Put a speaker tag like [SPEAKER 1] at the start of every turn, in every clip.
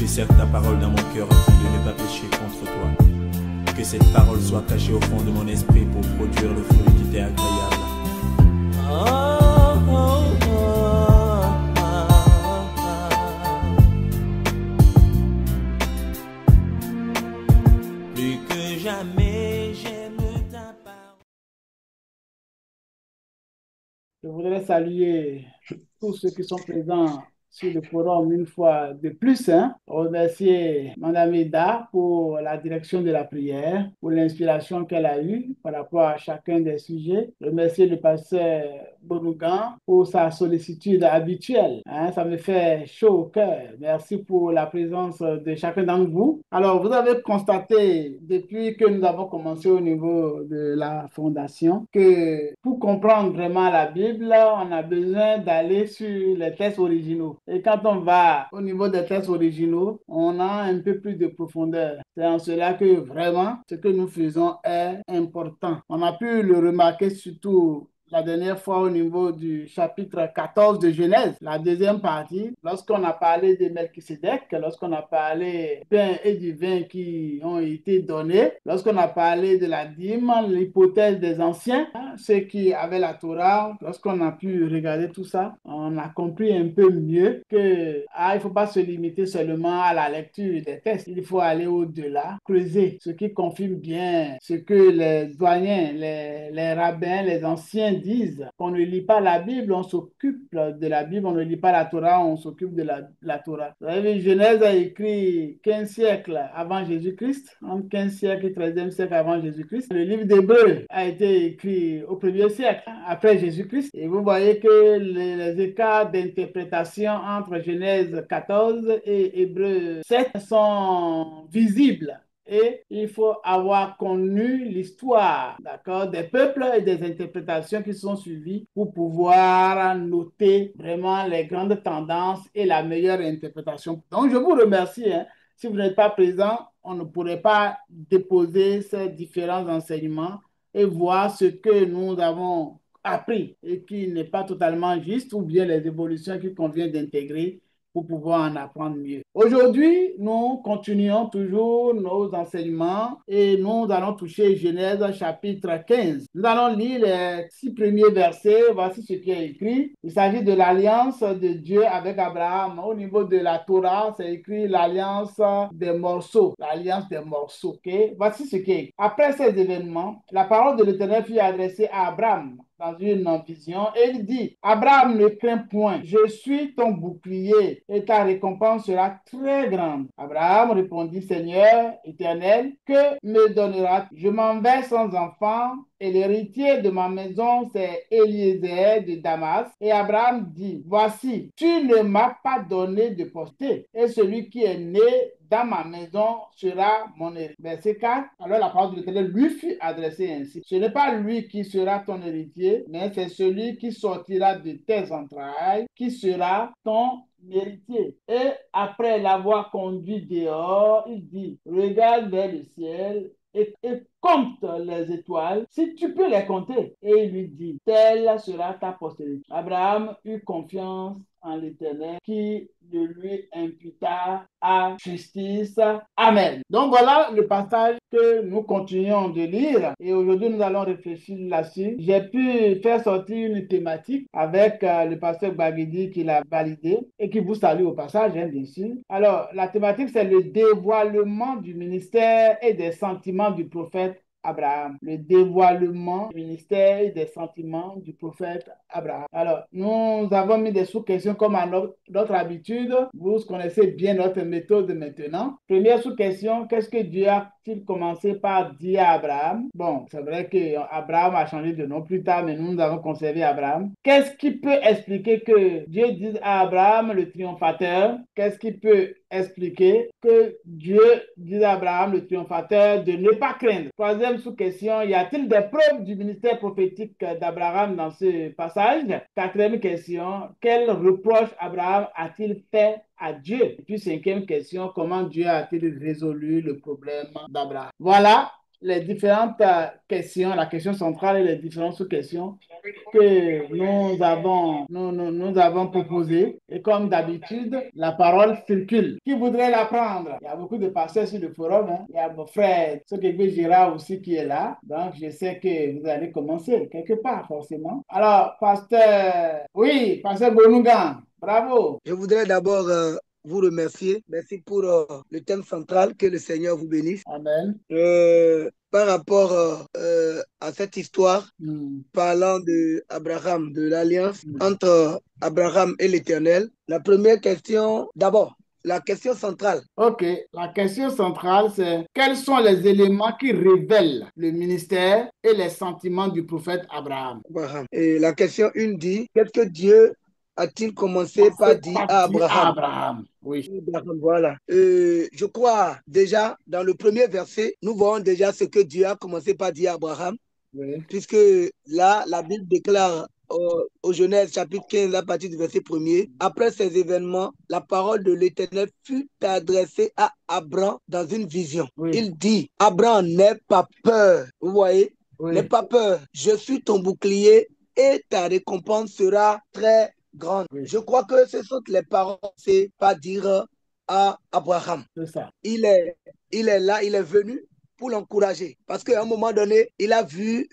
[SPEAKER 1] Je serre ta parole dans mon cœur afin de ne pas pécher contre toi. Que cette parole soit cachée au fond de mon esprit pour produire le fruit qui t'est agréable. Plus que jamais, j'aime ta parole.
[SPEAKER 2] Je voudrais saluer tous ceux qui sont présents sur le forum une fois de plus. Remercier Madame Eda pour la direction de la prière, pour l'inspiration qu'elle a eue par rapport à chacun des sujets. Remercier le pasteur Bonugan pour sa sollicitude habituelle. Ça me fait chaud au cœur. Merci pour la présence de chacun d'entre vous. Alors, vous avez constaté depuis que nous avons commencé au niveau de la fondation que pour comprendre vraiment la Bible, on a besoin d'aller sur les textes originaux. Et quand on va au niveau des textes originaux, on a un peu plus de profondeur. C'est en cela que vraiment ce que nous faisons est important. On a pu le remarquer surtout la dernière fois au niveau du chapitre 14 de Genèse, la deuxième partie, lorsqu'on a parlé de Melchisédek, lorsqu'on a parlé du pain et du vin qui ont été donnés, lorsqu'on a parlé de la dîme, l'hypothèse des anciens, ceux qui avaient la Torah, lorsqu'on a pu regarder tout ça, on a compris un peu mieux que il ne faut pas se limiter seulement à la lecture des textes, il faut aller au-delà, creuser, ce qui confirme bien ce que les doyens, les rabbins, les anciens disent qu'on ne lit pas la Bible, on s'occupe de la Bible, on ne lit pas la Torah, on s'occupe de la Torah. Vous savez, Genèse a écrit 15 siècles avant Jésus-Christ, entre 15 siècles et 13e siècle avant Jésus-Christ. Le livre d'Hébreux a été écrit au 1er siècle après Jésus-Christ. Et vous voyez que les écarts d'interprétation entre Genèse 14 et Hébreux 7 sont visibles. Et il faut avoir connu l'histoire, d'accord, des peuples et des interprétations qui sont suivies pour pouvoir noter vraiment les grandes tendances et la meilleure interprétation. Donc, je vous remercie. Si vous n'êtes pas présent, on ne pourrait pas déposer ces différents enseignements et voir ce que nous avons appris et qui n'est pas totalement juste ou bien les évolutions qu'il convient d'intégrer pour pouvoir en apprendre mieux. Aujourd'hui, nous continuons toujours nos enseignements et nous allons toucher Genèse chapitre 15. Nous allons lire les 6 premiers versets. Voici ce qui est écrit. Il s'agit de l'alliance de Dieu avec Abraham. Au niveau de la Torah, c'est écrit l'alliance des morceaux. L'alliance des morceaux. Okay? Voici ce qui est écrit. Après ces événements, la parole de l'Éternel fut adressée à Abraham dans une vision et il dit, Abraham, ne crains point, je suis ton bouclier et ta récompense sera très grande. Abraham répondit, Seigneur éternel, que me donneras-tu? Je m'en vais sans enfant et l'héritier de ma maison, c'est Eliezer de Damas. Et Abraham dit, voici, tu ne m'as pas donné de postérité et celui qui est né dans ma maison sera mon héritier. Verset 4. Alors la parole de l'Éternel lui fut adressée ainsi. Ce n'est pas lui qui sera ton héritier, mais c'est celui qui sortira de tes entrailles qui sera ton héritier. Et après l'avoir conduit dehors, il dit, regarde vers le ciel et compte les étoiles, si tu peux les compter. Et il lui dit, telle sera ta postérité. Abraham eut confiance en l'Éternel qui le lui imputa à justice. Amen. Donc voilà le passage que nous continuons de lire et aujourd'hui nous allons réfléchir là-dessus. J'ai pu faire sortir une thématique avec le pasteur Bagidi qui l'a validé et qui vous salue au passage, bien sûr. Alors la thématique c'est le dévoilement du ministère et des sentiments du prophète Abraham, le dévoilement du ministère et des sentiments du prophète Abraham. Alors, nous avons mis des sous-questions comme à notre habitude. Vous connaissez bien notre méthode maintenant. Première sous-question, qu'est-ce que Dieu a-t-il commencé par dire à Abraham? Bon, c'est vrai qu'Abraham a changé de nom plus tard, mais nous avons conservé Abraham. Qu'est-ce qui peut expliquer que Dieu dise à Abraham le triomphateur? Qu'est-ce qui peut expliquer que Dieu dise à Abraham le triomphateur de ne pas craindre? Troisième sous-question, y a-t-il des preuves du ministère prophétique d'Abraham dans ce passage? Quatrième question, quel reproche Abraham a-t-il fait à Dieu? Et puis cinquième question, comment Dieu a-t-il résolu le problème d'Abraham? Voilà les différentes questions, la question centrale et les différentes sous-questions que nous avons proposées. Et comme d'habitude, la parole circule. Qui voudrait la prendre? Il y a beaucoup de pasteurs sur le forum, hein. Il y a mon frère Sokegbe Gérard aussi qui est là. Donc, je sais que vous allez commencer quelque part, forcément. Alors, pasteur Bonougan, bravo.
[SPEAKER 3] Je voudrais d'abord vous remercier. Merci pour le thème central. Que le Seigneur vous bénisse.
[SPEAKER 2] Amen.
[SPEAKER 3] Par rapport à cette histoire,
[SPEAKER 2] Mm.
[SPEAKER 3] parlant de Abraham, de l'alliance
[SPEAKER 2] Mm.
[SPEAKER 3] entre Abraham et l'Éternel, la première question, d'abord, la question centrale.
[SPEAKER 2] OK. La question centrale, c'est quels sont les éléments qui révèlent le ministère et les sentiments du prophète Abraham?
[SPEAKER 3] Abraham. Et la question 1 dit, qu'est-ce que Dieu a-t-il commencé par
[SPEAKER 2] C'est
[SPEAKER 3] dire à
[SPEAKER 2] parti à
[SPEAKER 3] Abraham?
[SPEAKER 2] Abraham. Oui.
[SPEAKER 3] Abraham, voilà. Je crois déjà, dans le premier verset, nous voyons déjà ce que Dieu a commencé par dire à Abraham,
[SPEAKER 2] Oui.
[SPEAKER 3] puisque là, la Bible déclare au Genèse chapitre 15, à partir du verset 1er, après ces événements, la parole de l'Éternel fut adressée à Abraham dans une vision.
[SPEAKER 2] Oui.
[SPEAKER 3] Il dit, Abraham, n'aie pas peur. Vous voyez, n'aie
[SPEAKER 2] Oui.
[SPEAKER 3] pas peur. Je suis ton bouclier et ta récompense sera très grande.
[SPEAKER 2] Oui.
[SPEAKER 3] Je crois que ce sont les paroles, c'est pas dire à Abraham.
[SPEAKER 2] C'est ça.
[SPEAKER 3] Il est là, il est venu pour l'encourager. Parce qu'à un moment donné, il a vu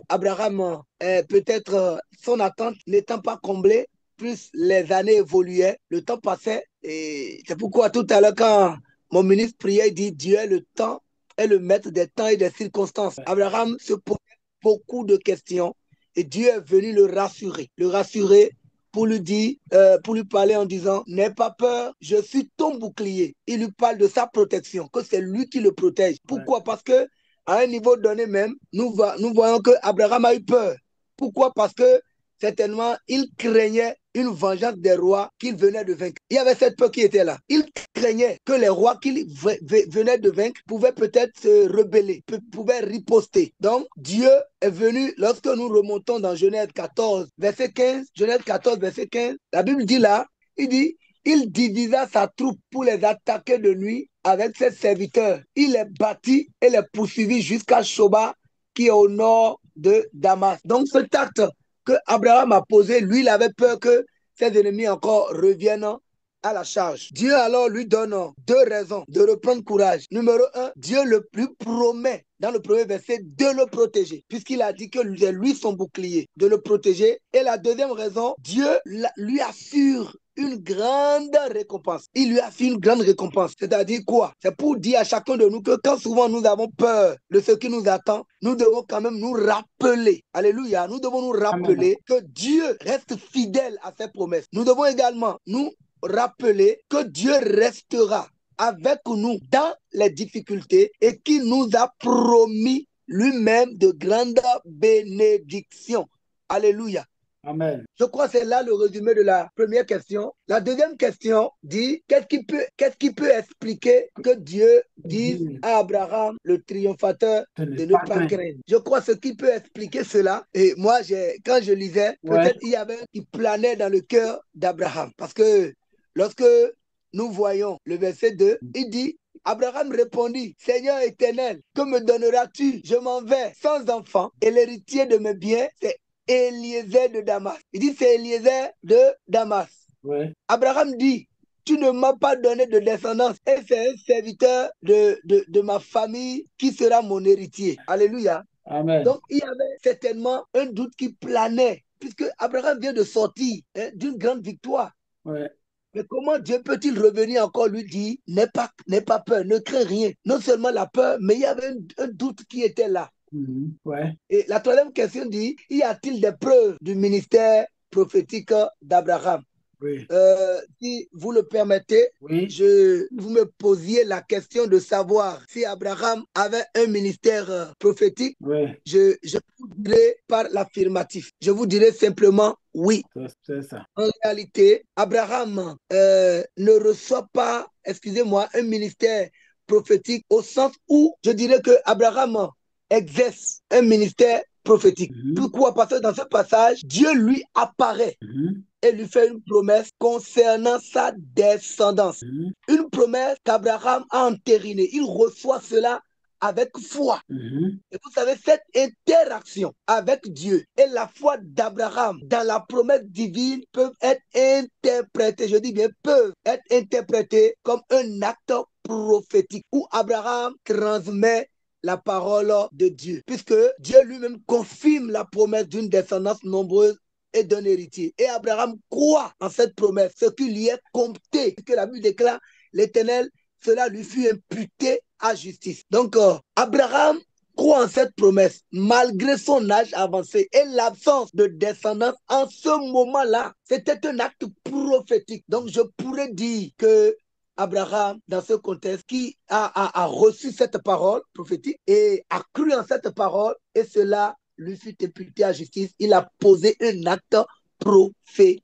[SPEAKER 3] Abraham, peut-être son attente n'étant pas comblée, plus les années évoluaient, le temps passait. Et c'est pourquoi tout à l'heure, quand mon ministre priait, il dit Dieu est le temps, est le maître des temps et des circonstances. Abraham se posait beaucoup de questions et Dieu est venu le rassurer pour lui dire, pour lui parler en disant, n'aie pas peur, je suis ton bouclier. Il lui parle de sa protection, que c'est lui qui le protège. Pourquoi? Parce que à un niveau donné même, nous voyons que Abraham a eu peur. Pourquoi? Parce que certainement, il craignait une vengeance des rois qu'il venait de vaincre. Il y avait cette peur qui était là. Il craignait que les rois qu'il venait de vaincre pouvaient peut-être se rebeller, pouvaient riposter. Donc, Dieu est venu, lorsque nous remontons dans Genèse 14, verset 15, Genèse 14, verset 15, la Bible dit là, il dit, il divisa sa troupe pour les attaquer de nuit avec ses serviteurs. Il les battit et les poursuivit jusqu'à Shoba, qui est au nord de Damas. Donc, cet acte que Abraham a posé, lui, il avait peur que ses ennemis encore reviennent à la charge. Dieu alors lui donne deux raisons de reprendre courage. Numéro un, Dieu lui promet dans le premier verset de le protéger, puisqu'il a dit que lui son bouclier, de le protéger. Et la deuxième raison, Dieu lui assure une grande récompense. Il lui a fait une grande récompense. C'est-à-dire quoi? C'est pour dire à chacun de nous que quand souvent nous avons peur de ce qui nous attend, nous devons quand même nous rappeler, alléluia, nous devons nous rappeler que Dieu reste fidèle à ses promesses. Nous devons également nous rappeler que Dieu restera avec nous dans les difficultés et qu'il nous a promis lui-même de grandes bénédictions. Alléluia.
[SPEAKER 2] Amen.
[SPEAKER 3] Je crois que c'est là le résumé de la première question. La deuxième question dit, qu'est-ce qui peut expliquer que Dieu dise à Abraham, le triomphateur, de ne pas craindre? Je crois que ce qui peut expliquer cela, et moi, quand je lisais, peut-être il y avait un qui planait dans le cœur d'Abraham. Parce que lorsque nous voyons le verset 2, il dit, Abraham répondit, Seigneur éternel, que me donneras-tu? Je m'en vais sans enfant et l'héritier de mes biens, c'est Eliezer de Damas. Il dit, c'est Eliezer de Damas. Ouais. Abraham dit, tu ne m'as pas donné de descendance et c'est un serviteur de ma famille qui sera mon héritier. Alléluia. Amen. Donc, il y avait certainement un doute qui planait, puisque Abraham vient de sortir d'une grande victoire. Ouais. Mais comment Dieu peut-il revenir encore lui dire, n'aie pas peur, ne crains rien. Non seulement la peur, mais il y avait un doute qui était là. Ouais. Et la troisième question dit, y a-t-il des preuves du ministère prophétique d'Abraham? Oui. Si vous le permettez, oui. Vous me posiez la question de savoir si Abraham avait un ministère prophétique. Oui. Je vous dirai par l'affirmatif. Je vous dirai simplement oui. C'est ça. En réalité, Abraham ne reçoit pas, excusez-moi, un ministère prophétique au sens où je dirais que Abraham exerce un ministère prophétique. Pourquoi? Parce que dans ce passage, Dieu lui apparaît et lui fait une promesse concernant sa descendance. Une promesse qu'Abraham a entérinée. Il reçoit cela avec foi.
[SPEAKER 2] Mhm.
[SPEAKER 3] Et vous savez, cette interaction avec Dieu et la foi d'Abraham dans la promesse divine peuvent être interprétées, je dis bien peuvent être interprétées comme un acte prophétique où Abraham transmet la parole de Dieu, puisque Dieu lui-même confirme la promesse d'une descendance nombreuse et d'un héritier. Et Abraham croit en cette promesse, ce qui lui est compté, que la Bible déclare, l'Éternel, cela lui fut imputé à justice. Donc, Abraham croit en cette promesse, malgré son âge avancé et l'absence de descendance en ce moment-là. C'était un acte prophétique. Donc, je pourrais dire que Abraham, dans ce contexte, qui a reçu cette parole prophétique et a cru en cette parole, et cela lui fut imputé à justice. Il a posé un acte prophétique.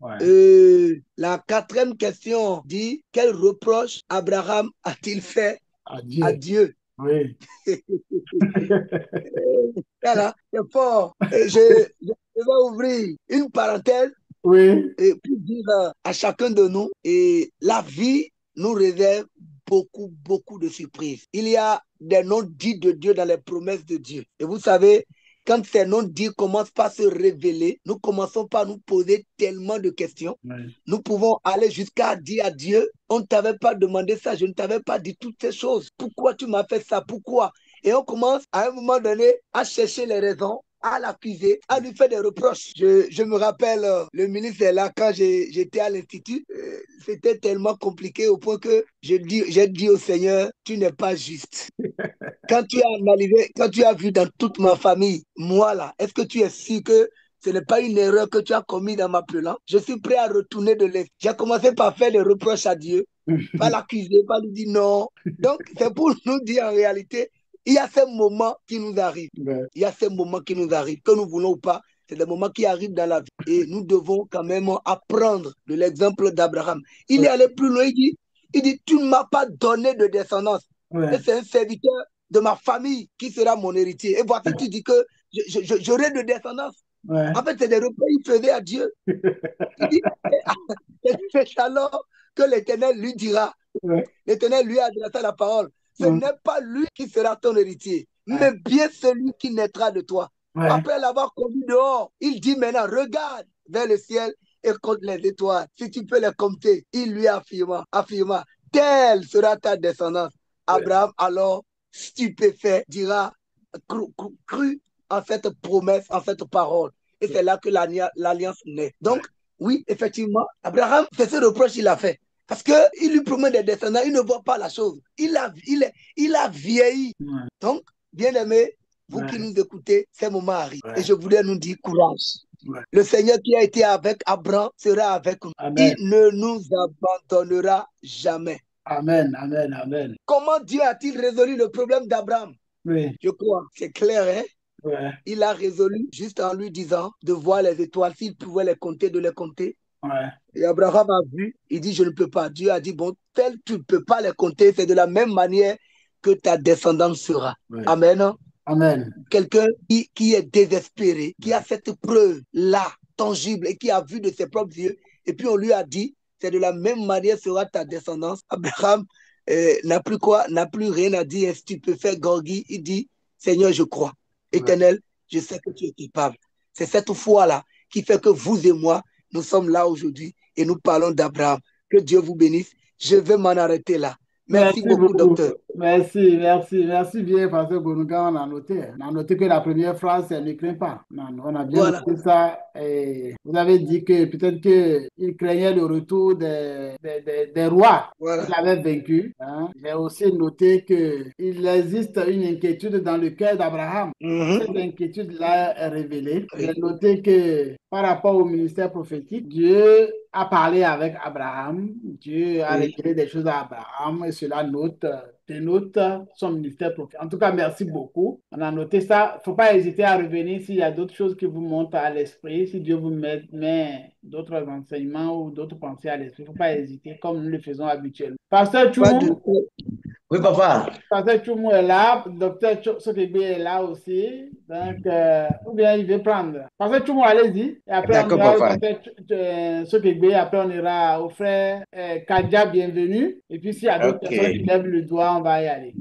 [SPEAKER 3] Ouais. La quatrième question dit, quel reproche Abraham a-t-il fait à Dieu?
[SPEAKER 2] Oui.
[SPEAKER 3] Voilà, c'est fort. Je vais ouvrir une parenthèse.
[SPEAKER 2] Oui.
[SPEAKER 3] Et pour dire à chacun de nous, et la vie nous réserve beaucoup de surprises. Il y a des noms dits de Dieu dans les promesses de Dieu. Et vous savez, quand ces noms dits commencent par se révéler, nous commençons par nous poser tellement de questions. Oui. Nous pouvons aller jusqu'à dire à Dieu, on ne t'avait pas demandé ça, je ne t'avais pas dit toutes ces choses. Pourquoi tu m'as fait ça? Pourquoi? Et on commence à un moment donné à chercher les raisons, à l'accuser, à lui faire des reproches. Je me rappelle, le ministre est là quand j'étais à l'Institut. C'était tellement compliqué au point que j'ai dit au Seigneur, tu n'es pas juste. Quand tu as analysé, quand tu as vu dans toute ma famille, moi là, est-ce que tu es sûr que ce n'est pas une erreur que tu as commise en m'appelant? Je suis prêt à retourner de l'Est. J'ai commencé par faire des reproches à Dieu, par l'accuser, par lui dire non. Donc, c'est pour nous dire en réalité, il y a ces moments qui nous arrivent. Ouais. Il y a ces moments qui nous arrivent, que nous voulons ou pas. C'est des moments qui arrivent dans la vie. Et nous devons quand même apprendre de l'exemple d'Abraham. Il est allé plus loin, il dit, tu ne m'as pas donné de descendance. Ouais. Et c'est un serviteur de ma famille qui sera mon héritier. Et voici, tu dis que j'aurai de descendance. Ouais. En fait, c'est des repas qu'il faisait à Dieu. Il dit, c'est alors que l'Éternel lui dira, ouais. L'Éternel lui adressera la parole. Ce n'est pas lui qui sera ton héritier, mais bien celui qui naîtra de toi. Ouais. Après l'avoir conduit dehors, il dit maintenant, regarde vers le ciel et compte les étoiles. Si tu peux les compter, il lui affirma, telle sera ta descendance. Ouais. Abraham, alors, stupéfait, dira, cru en cette promesse, en cette parole. Et c'est là que l'alliance naît. Donc, oui, effectivement, Abraham, c'est ce reproche qu'il a fait. Parce qu'il lui promet des descendants, il ne voit pas la chose. Il a vieilli. Ouais. Donc, bien aimé, vous qui nous écoutez, ces moments arrivent. Ouais. Et je voulais nous dire courage. Ouais. Le Seigneur qui a été avec Abraham sera avec nous. Amen. Il ne nous abandonnera jamais.
[SPEAKER 2] Amen, amen, amen.
[SPEAKER 3] Comment Dieu a-t-il résolu le problème d'Abraham?
[SPEAKER 2] Oui.
[SPEAKER 3] Je crois, c'est clair, hein?
[SPEAKER 2] Ouais.
[SPEAKER 3] Il a résolu juste en lui disant de voir les étoiles, s'il pouvait les compter, de les compter.
[SPEAKER 2] Ouais.
[SPEAKER 3] Et Abraham a vu, il dit, je ne peux pas. Dieu a dit, bon, tel tu ne peux pas les compter, c'est de la même manière que ta descendance sera. Ouais. Amen.
[SPEAKER 2] Amen.
[SPEAKER 3] Quelqu'un qui est désespéré, qui a cette preuve-là, tangible, et qui a vu de ses propres yeux, et puis on lui a dit, c'est de la même manière sera ta descendance. Abraham n'a plus rien à dire, si tu peux faire Gorgui, il dit, Seigneur, je crois. Éternel, je sais que tu es capable. C'est cette foi-là qui fait que vous et moi, nous sommes là aujourd'hui et nous parlons d'Abraham. Que Dieu vous bénisse. Je vais m'en arrêter là. Merci beaucoup, docteur.
[SPEAKER 2] Merci bien, Pasteur Bonouga, on a noté que la première phrase, c'est ne crains pas. Non, on a bien noté ça. Et vous avez dit que peut-être qu'il craignait le retour des rois qu'il avait vaincus. Hein. J'ai aussi noté qu'il existe une inquiétude dans le cœur d'Abraham. Cette inquiétude-là est révélée. J'ai noté que par rapport au ministère prophétique, Dieu a parlé avec Abraham, Dieu a révélé des choses à Abraham et cela dénote son ministère prophétique. En tout cas, merci beaucoup. On a noté ça. Il ne faut pas hésiter à revenir s'il y a d'autres choses qui vous montent à l'esprit, si Dieu vous met d'autres enseignements ou d'autres pensées à l'esprit. Il ne faut pas hésiter comme nous le faisons habituellement. Pasteur Choumou.
[SPEAKER 4] Oui, papa.
[SPEAKER 2] Pasteur Choumou est là, docteur Sokegbe est là aussi. Donc, ou bien il veut prendre. Pasteur Choumou, allez-y. Et après, on ira au docteur Sokegbe. Après, on ira au frère Kadja, bienvenue. Et puis, s'il y a d'autres personnes qui lèvent le doigt, on va y aller.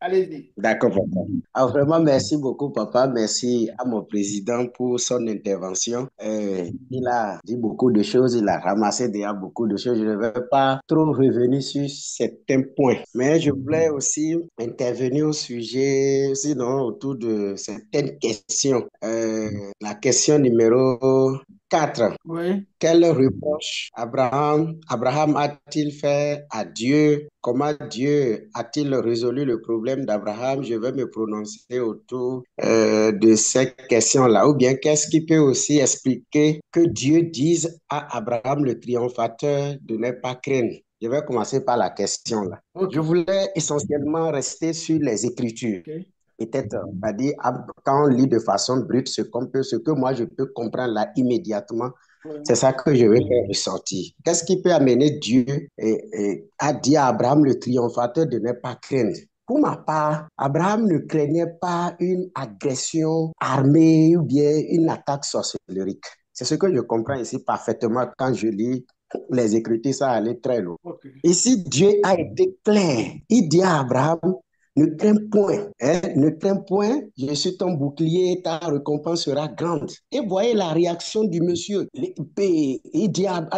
[SPEAKER 2] Allez-y.
[SPEAKER 4] D'accord, papa. Ah, vraiment, merci beaucoup, papa. Merci à mon président pour son intervention. Il a dit beaucoup de choses, il a ramassé déjà beaucoup de choses. Je ne vais pas trop revenir sur certains points, mais je voulais aussi intervenir au sujet, sinon autour de certaines questions. La question numéro 4.
[SPEAKER 2] Oui.
[SPEAKER 4] Quel reproche Abraham a-t-il fait à Dieu? Comment Dieu a-t-il résolu le problème d'Abraham? Je vais me prononcer autour de cette question-là. Ou bien, qu'est-ce qui peut aussi expliquer que Dieu dise à Abraham le triomphateur de ne pas craindre? Je vais commencer par la question là.
[SPEAKER 2] OK.
[SPEAKER 4] Je voulais essentiellement rester sur les Écritures.
[SPEAKER 2] OK.
[SPEAKER 4] Peut-être, on va dire, quand on lit de façon brute ce ce que moi je peux comprendre là immédiatement,
[SPEAKER 2] Oui.
[SPEAKER 4] c'est ça que je vais faire ressortir. Qu'est-ce qui peut amener Dieu à dire à Abraham le triomphateur de ne pas craindre? Pour ma part, Abraham ne craignait pas une agression armée ou bien une attaque sorcellerie. C'est ce que je comprends ici parfaitement quand je lis les Écritures, ça allait très loin.
[SPEAKER 2] OK.
[SPEAKER 4] Ici, Dieu a été clair. Il dit à Abraham, ne crains point, hein, ne crains point, je suis ton bouclier, ta récompense sera grande. Et voyez la réaction du monsieur. Il dit à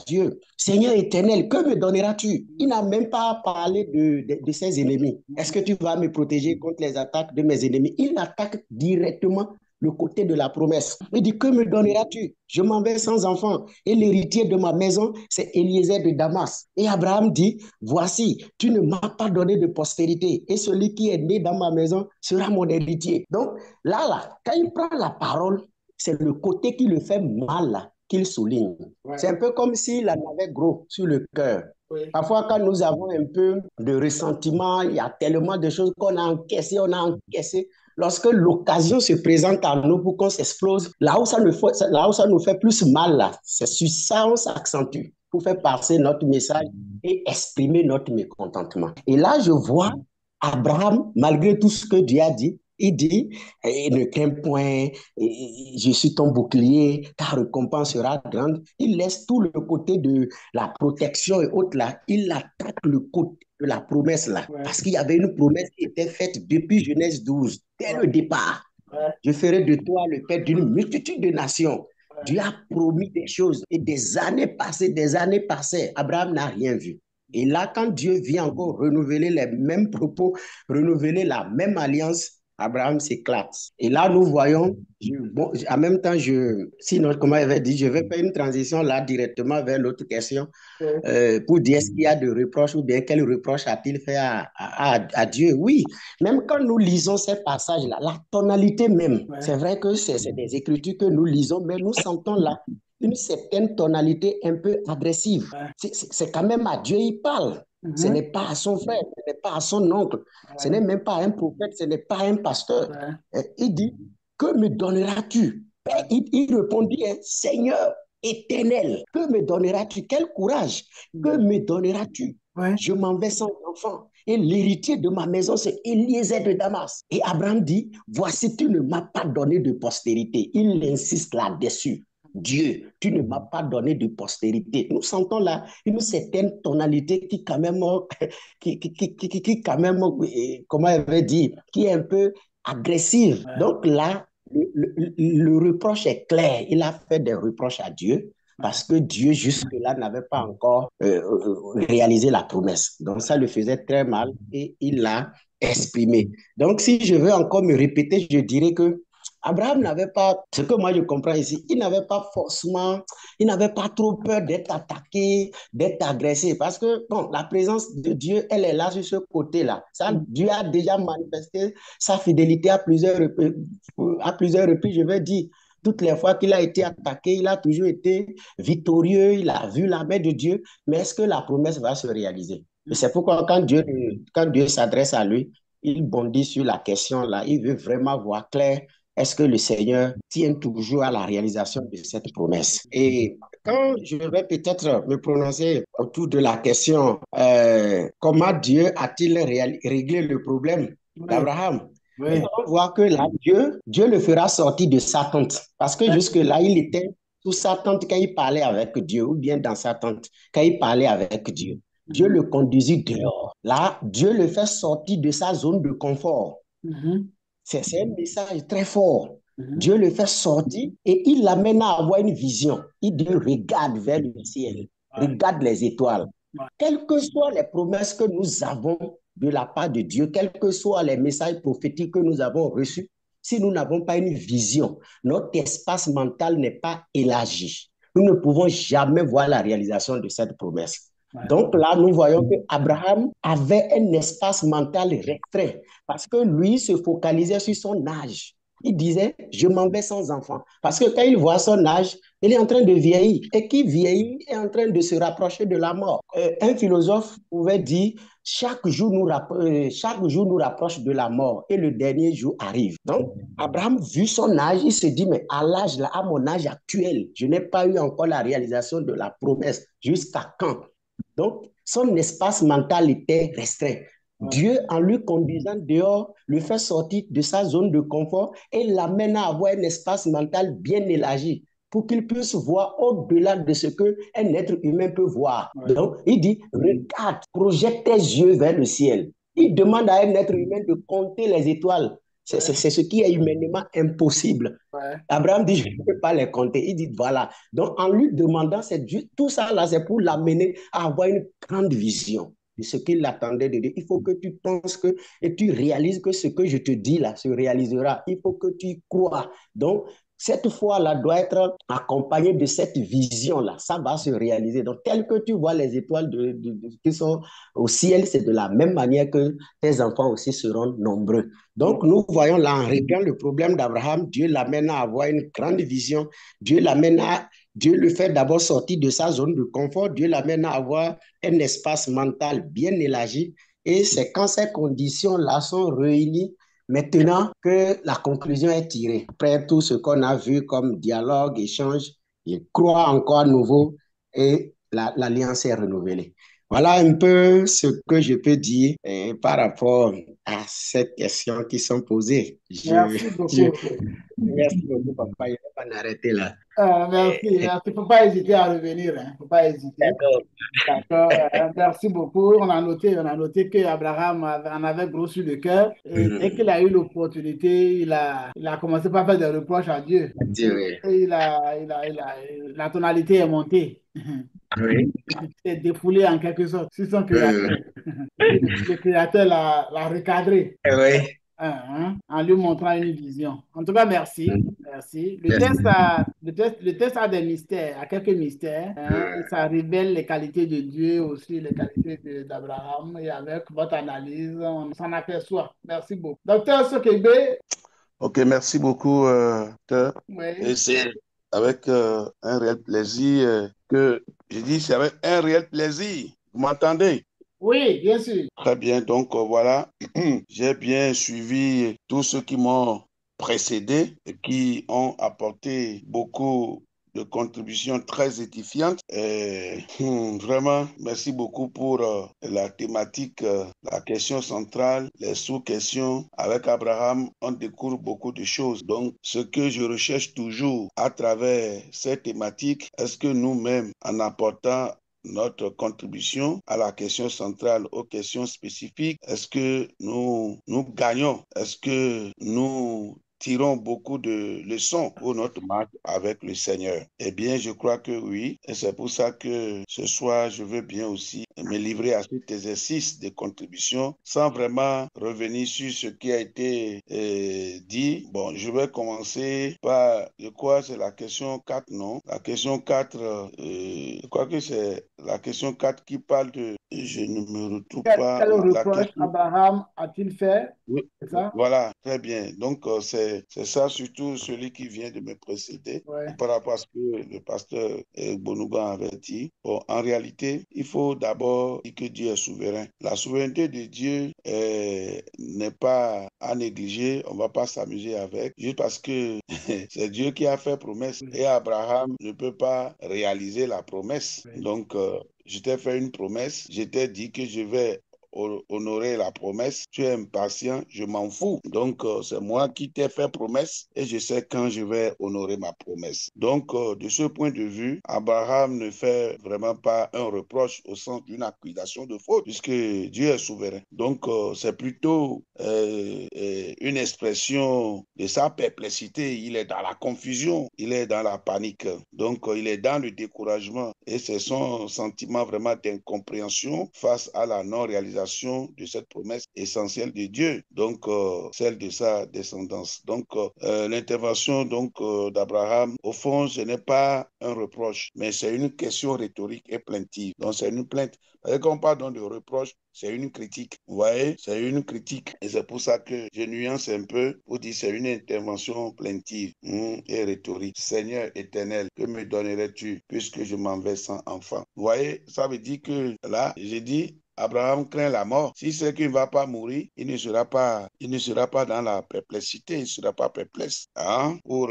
[SPEAKER 4] Dieu, Seigneur éternel, que me donneras-tu? Il n'a même pas parlé de ses ennemis. Est-ce que tu vas me protéger contre les attaques de mes ennemis? Il attaque directement le côté de la promesse. Il dit, que me donneras-tu? Je m'en vais sans enfant. Et l'héritier de ma maison, c'est Eliezer de Damas. Et Abraham dit, voici, tu ne m'as pas donné de postérité. Et celui qui est né dans ma maison sera mon héritier. Donc, là, quand il prend la parole, c'est le côté qui le fait mal, là, qu'il souligne.
[SPEAKER 2] Ouais.
[SPEAKER 4] C'est un peu comme s'il en avait gros sur le cœur.
[SPEAKER 2] Oui.
[SPEAKER 4] Parfois, quand nous avons un peu de ressentiment, il y a tellement de choses qu'on a encaissées, on a encaissé. Lorsque l'occasion se présente à nous pour qu'on s'explose, là où ça nous fait plus mal, là, c'est sur ça on s'accentue pour faire passer notre message et exprimer notre mécontentement. Et là, je vois Abraham, malgré tout ce que Dieu a dit, il dit, ne crains point, je suis ton bouclier, ta récompense sera grande. Il laisse tout le côté de la protection et autres là, il attaque le côté de la promesse là.
[SPEAKER 2] Ouais.
[SPEAKER 4] Parce qu'il y avait une promesse qui était faite depuis Genèse 12, dès le départ.
[SPEAKER 2] Ouais.
[SPEAKER 4] Je ferai de toi le père d'une multitude de nations.
[SPEAKER 2] Ouais.
[SPEAKER 4] Dieu a promis des choses et des années passées, Abraham n'a rien vu. Et là, quand Dieu vient encore renouveler les mêmes propos, renouveler la même alliance, Abraham s'éclate. Et là, nous voyons, en même temps, sinon, comme il avait dit, je vais faire une transition là directement vers l'autre question pour dire est-ce qu'il y a de reproches ou bien quel reproche a-t-il fait à Dieu. Oui, même quand nous lisons ces passages-là, la tonalité même, c'est vrai que c'est des écritures que nous lisons, mais nous sentons là une certaine tonalité un peu agressive. C'est quand même à Dieu il parle. Ce n'est pas à son frère, ce n'est pas à son oncle, ce n'est même pas un prophète, ce n'est pas un pasteur. Il dit, que me donneras-tu? Il répondit, Seigneur éternel, que me donneras-tu? Quel courage! Que me donneras-tu? Je m'en vais sans enfant. Et l'héritier de ma maison, c'est Eliezer de Damas. Et Abraham dit, voici, tu ne m'as pas donné de postérité. Il insiste là-dessus. Dieu, tu ne m'as pas donné de postérité. Nous sentons là une certaine tonalité qui quand même, comment elle veut dire, qui est un peu agressive. Donc là, le reproche est clair. Il a fait des reproches à Dieu parce que Dieu jusque-là n'avait pas encore réalisé la promesse. Donc ça le faisait très mal et il l'a exprimé. Donc si je veux encore me répéter, je dirais que Abraham n'avait pas, ce que moi je comprends ici, il n'avait pas trop peur d'être attaqué, d'être agressé, parce que bon, la présence de Dieu, elle est là sur ce côté-là. Ça, Dieu a déjà manifesté sa fidélité à plusieurs reprises, je vais dire. Toutes les fois qu'il a été attaqué, il a toujours été victorieux, il a vu la main de Dieu, mais est-ce que la promesse va se réaliser? Et c'est pourquoi quand Dieu s'adresse à lui, il bondit sur la question là, il veut vraiment voir clair. Est-ce que le Seigneur tient toujours à la réalisation de cette promesse? Et quand je vais peut-être me prononcer autour de la question, comment Dieu a-t-il réglé le problème d'Abraham? Nous allons voir que là, Dieu le fera sortir de sa tente. Parce que jusque-là, il était sous sa tente quand il parlait avec Dieu, ou bien dans sa tente quand il parlait avec Dieu. Dieu le conduisit dehors. Là, Dieu le fait sortir de sa zone de confort. C'est un message très fort. Dieu le fait sortir et il l'amène à avoir une vision. Il dit, regarde vers le ciel, regarde les étoiles. Quelles que soient les promesses que nous avons de la part de Dieu, quels que soient les messages prophétiques que nous avons reçus, si nous n'avons pas une vision, notre espace mental n'est pas élargi. Nous ne pouvons jamais voir la réalisation de cette promesse. Donc là, nous voyons qu'Abraham avait un espace mental restreint parce que lui se focalisait sur son âge. Il disait, je m'en vais sans enfant. Parce que quand il voit son âge, il est en train de vieillir. Et qui vieillit est en train de se rapprocher de la mort. Un philosophe pouvait dire, chaque jour nous rapproche de la mort et le dernier jour arrive. Donc, Abraham, vu son âge, il se dit, mais à l'âge, là, à mon âge actuel, je n'ai pas eu encore la réalisation de la promesse. Jusqu'à quand? Donc, son espace mental était restreint. Dieu, en lui conduisant dehors, le fait sortir de sa zone de confort et l'amène à avoir un espace mental bien élargi pour qu'il puisse voir au-delà de ce qu'un être humain peut voir. Donc, il dit, regarde, projette tes yeux vers le ciel. Il demande à un être humain de compter les étoiles. C'est ce qui est humainement impossible. Abraham dit, je ne peux pas les compter. Il dit, voilà. Donc, en lui demandant, tout ça là, c'est pour l'amener à avoir une grande vision de ce qu'il attendait de dire. Il faut que tu penses que, et tu réalises que ce que je te dis là se réalisera. Il faut que tu y crois. Donc, cette foi-là doit être accompagnée de cette vision-là. Ça va se réaliser. Donc, tel que tu vois les étoiles qui sont au ciel, c'est de la même manière que tes enfants aussi seront nombreux. Donc, nous voyons là, en réglant le problème d'Abraham, Dieu l'amène à avoir une grande vision. Dieu le fait d'abord sortir de sa zone de confort. Dieu l'amène à avoir un espace mental bien élargi. Et c'est quand ces conditions-là sont réunies maintenant que la conclusion est tirée. Après tout ce qu'on a vu comme dialogue, échange, il croit encore à nouveau et l'alliance est renouvelée. Voilà un peu ce que je peux dire par rapport à ces questions qui sont posées.
[SPEAKER 2] Merci beaucoup.
[SPEAKER 4] Merci beaucoup, papa. Il ne faut pas m'arrêter là.
[SPEAKER 2] Merci. Il ne faut pas hésiter à revenir. Il ne faut pas hésiter. D'accord. Merci beaucoup. On a noté qu'Abraham en avait gros sur le cœur. Et dès qu'il a eu l'opportunité, il a commencé par faire des reproches à Dieu. Et la tonalité est montée.
[SPEAKER 4] Oui.
[SPEAKER 2] Il s'est défoulé en quelque sorte sur son créateur. Le créateur l'a recadré.
[SPEAKER 4] Oui.
[SPEAKER 2] En lui montrant une vision. En tout cas, merci. Merci. Le test a des mystères, a quelques mystères. Et ça révèle les qualités de Dieu, aussi les qualités d'Abraham. Et avec votre analyse, on s'en aperçoit. Merci beaucoup. Docteur Sokebe.
[SPEAKER 5] Ok, merci beaucoup, docteur.
[SPEAKER 2] Oui.
[SPEAKER 5] Et c'est avec un réel plaisir que je dis, c'est avec un réel plaisir. Vous m'entendez?
[SPEAKER 2] Oui, bien sûr.
[SPEAKER 5] Très bien, donc voilà, j'ai bien suivi tous ceux qui m'ont précédé et qui ont apporté beaucoup de contributions très édifiantes. Et, vraiment, merci beaucoup pour la thématique, la question centrale, les sous-questions. Avec Abraham, on découvre beaucoup de choses. Donc, ce que je recherche toujours à travers ces thématiques, est-ce que nous-mêmes, en apportant notre contribution à la question centrale, aux questions spécifiques, est-ce que nous gagnons? Est-ce que nous tirons beaucoup de leçons pour notre marche avec le Seigneur? Eh bien, je crois que oui. Et c'est pour ça que ce soir, je veux bien aussi me livrer à cet exercice de contribution sans vraiment revenir sur ce qui a été dit. Bon, je vais commencer par, je crois, c'est la question 4, non? La question 4, je crois que c'est la question 4 qui parle de... Je ne me retrouve pas.
[SPEAKER 2] Quel reproche
[SPEAKER 5] question...
[SPEAKER 2] Abraham a-t-il fait?
[SPEAKER 5] Oui,
[SPEAKER 2] C'est ça?
[SPEAKER 5] voilà, très bien. Donc, c'est ça, surtout celui qui vient de me précéder, par rapport à ce que le pasteur Bonougan avait dit. Bon, en réalité, il faut d'abord dire que Dieu est souverain. La souveraineté de Dieu n'est pas à négliger, on ne va pas s'amuser avec, juste parce que c'est Dieu qui a fait promesse et Abraham ne peut pas réaliser la promesse. Donc, je t'ai fait une promesse, je t'ai dit que je vais honorer la promesse. Tu es impatient, je m'en fous. Donc, c'est moi qui t'ai fait promesse et je sais quand je vais honorer ma promesse. Donc, de ce point de vue, Abraham ne fait vraiment pas un reproche au sens d'une accusation de faute, puisque Dieu est souverain. Donc, c'est plutôt une expression de sa perplexité. Il est dans la confusion, il est dans la panique. Donc, il est dans le découragement et c'est son sentiment vraiment d'incompréhension face à la non-réalisation de cette promesse essentielle de Dieu, donc celle de sa descendance. Donc, l'intervention d'Abraham, au fond, ce n'est pas un reproche, mais c'est une question rhétorique et plaintive. Donc, c'est une plainte. Quand on parle donc de reproche, c'est une critique. Vous voyez, c'est une critique. Et c'est pour ça que je nuance un peu pour dire c'est une intervention plaintive et rhétorique. Seigneur éternel, que me donnerais-tu puisque je m'en vais sans enfant? Vous voyez, ça veut dire que là, j'ai dit, Abraham craint la mort. Si c'est qu'il ne va pas mourir, il ne sera pas dans la perplexité, il ne sera pas perplexe pour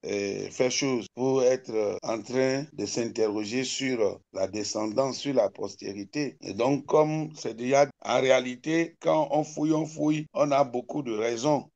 [SPEAKER 5] faire chose, pour être en train de s'interroger sur la descendance, sur la postérité. Et donc, comme c'est déjà, en réalité, quand on fouille, on a beaucoup de raisons,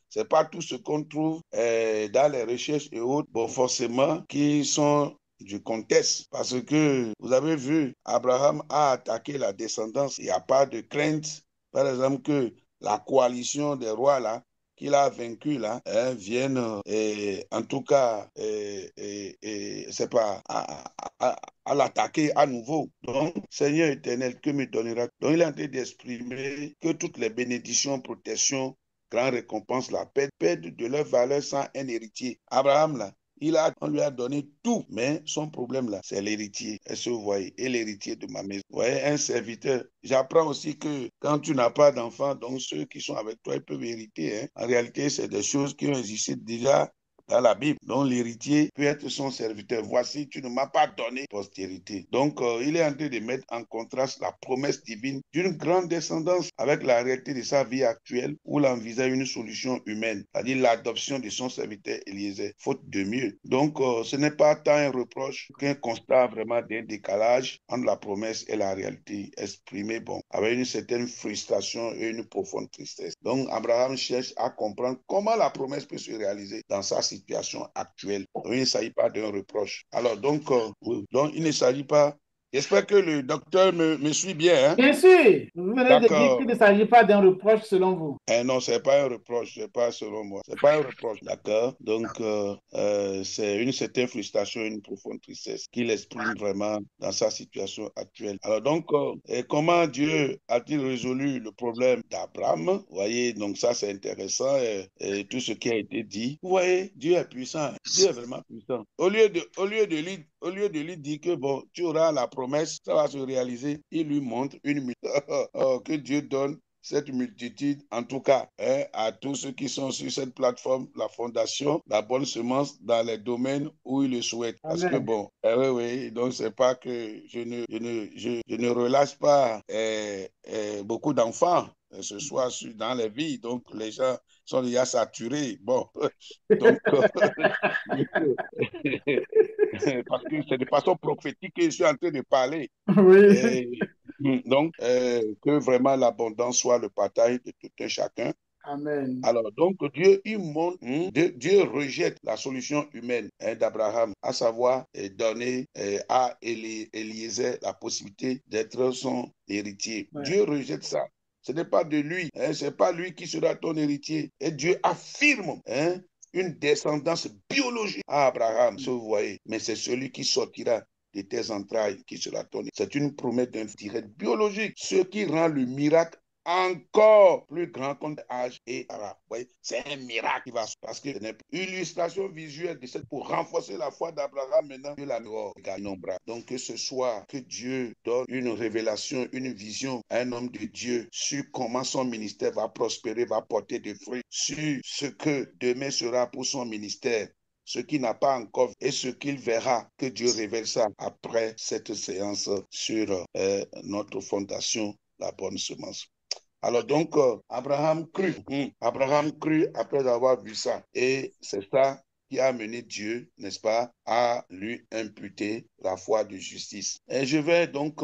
[SPEAKER 5] c'est pas tout ce qu'on trouve dans les recherches et autres, bon, forcément, qui sont du contexte, parce que vous avez vu, Abraham a attaqué la descendance. Il n'y a pas de crainte, par exemple, que la coalition des rois là, qu'il a vaincu là, viennent en tout cas, c'est pas à l'attaquer à nouveau. Donc, Seigneur éternel, que me donnera? Donc, il est en train d'exprimer que toutes les bénédictions, protections, grandes récompenses, la paix, perdent de leur valeur sans un héritier. Abraham là, on lui a donné tout, mais son problème là, c'est l'héritier. Est-ce que vous voyez? Et l'héritier de ma maison. Vous voyez, un serviteur. J'apprends aussi que quand tu n'as pas d'enfant, donc ceux qui sont avec toi, ils peuvent hériter. En réalité, c'est des choses qui ont existé déjà dans la Bible. Donc, l'héritier peut être son serviteur. Voici, tu ne m'as pas donné postérité. Donc, il est en train de mettre en contraste la promesse divine d'une grande descendance avec la réalité de sa vie actuelle où il envisage une solution humaine, c'est-à-dire l'adoption de son serviteur Eliezer, faute de mieux. Donc, ce n'est pas tant un reproche qu'un constat vraiment d'un décalage entre la promesse et la réalité exprimée, bon, avec une certaine frustration et une profonde tristesse. Donc, Abraham cherche à comprendre comment la promesse peut se réaliser dans sa situation actuelle. Donc, il ne s'agit pas d'un reproche. Alors, donc il ne s'agit pas. J'espère que le docteur me suit bien.
[SPEAKER 2] Bien sûr, vous venez de dire
[SPEAKER 5] D'accord.
[SPEAKER 2] qu'il ne s'agit pas d'un reproche selon vous.
[SPEAKER 5] Non, c'est pas un reproche, c'est pas selon moi. C'est pas un reproche, d'accord? Donc, c'est une certaine frustration, une profonde tristesse qu'il exprime vraiment dans sa situation actuelle. Alors, donc, comment Dieu a-t-il résolu le problème d'Abraham? Vous voyez, donc ça, c'est intéressant, tout ce qui a été dit. Vous voyez, Dieu est puissant. Dieu est vraiment puissant. Au lieu de lui dire que, bon, tu auras la promesse, ça va se réaliser, il lui montre une que Dieu donne cette multitude, en tout cas, à tous ceux qui sont sur cette plateforme, la fondation, la bonne semence dans les domaines où ils le souhaitent. Parce que
[SPEAKER 2] Amen.
[SPEAKER 5] bon, oui, donc c'est pas que je ne relâche pas beaucoup d'enfants ce soir dans les vies, donc les gens sont déjà saturés. Bon, donc, parce que c'est de façon prophétique que je suis en train de parler.
[SPEAKER 2] Oui.
[SPEAKER 5] Donc, que vraiment l'abondance soit le partage de tout un chacun.
[SPEAKER 2] Amen.
[SPEAKER 5] Alors, donc, Dieu, il montre, Dieu rejette la solution humaine d'Abraham, à savoir donner à Eliezer la possibilité d'être son héritier.
[SPEAKER 2] Ouais.
[SPEAKER 5] Dieu rejette ça. Ce n'est pas de lui, c'est pas lui qui sera ton héritier. Et Dieu affirme, une descendance biologique à Abraham, si vous voyez, mais c'est celui qui sortira de tes entrailles qui sera ton. C'est une promesse d'un direct biologique, ce qui rend le miracle encore plus grand contre âge et arabe. C'est un miracle qui va se passer. Parce que c'est une illustration visuelle de cette pour renforcer la foi d'Abraham maintenant de la mort. Donc que ce soit que Dieu donne une révélation, une vision à un homme de Dieu sur comment son ministère va prospérer, va porter des fruits, sur ce que demain sera pour son ministère, ce qui n'a pas encore et ce qu'il verra, que Dieu révèle ça après cette séance sur notre fondation, la bonne semence. Alors donc, Abraham crut après avoir vu ça. Et c'est ça qui a amené Dieu, n'est-ce pas, à lui imputer la foi de justice. Et je vais donc,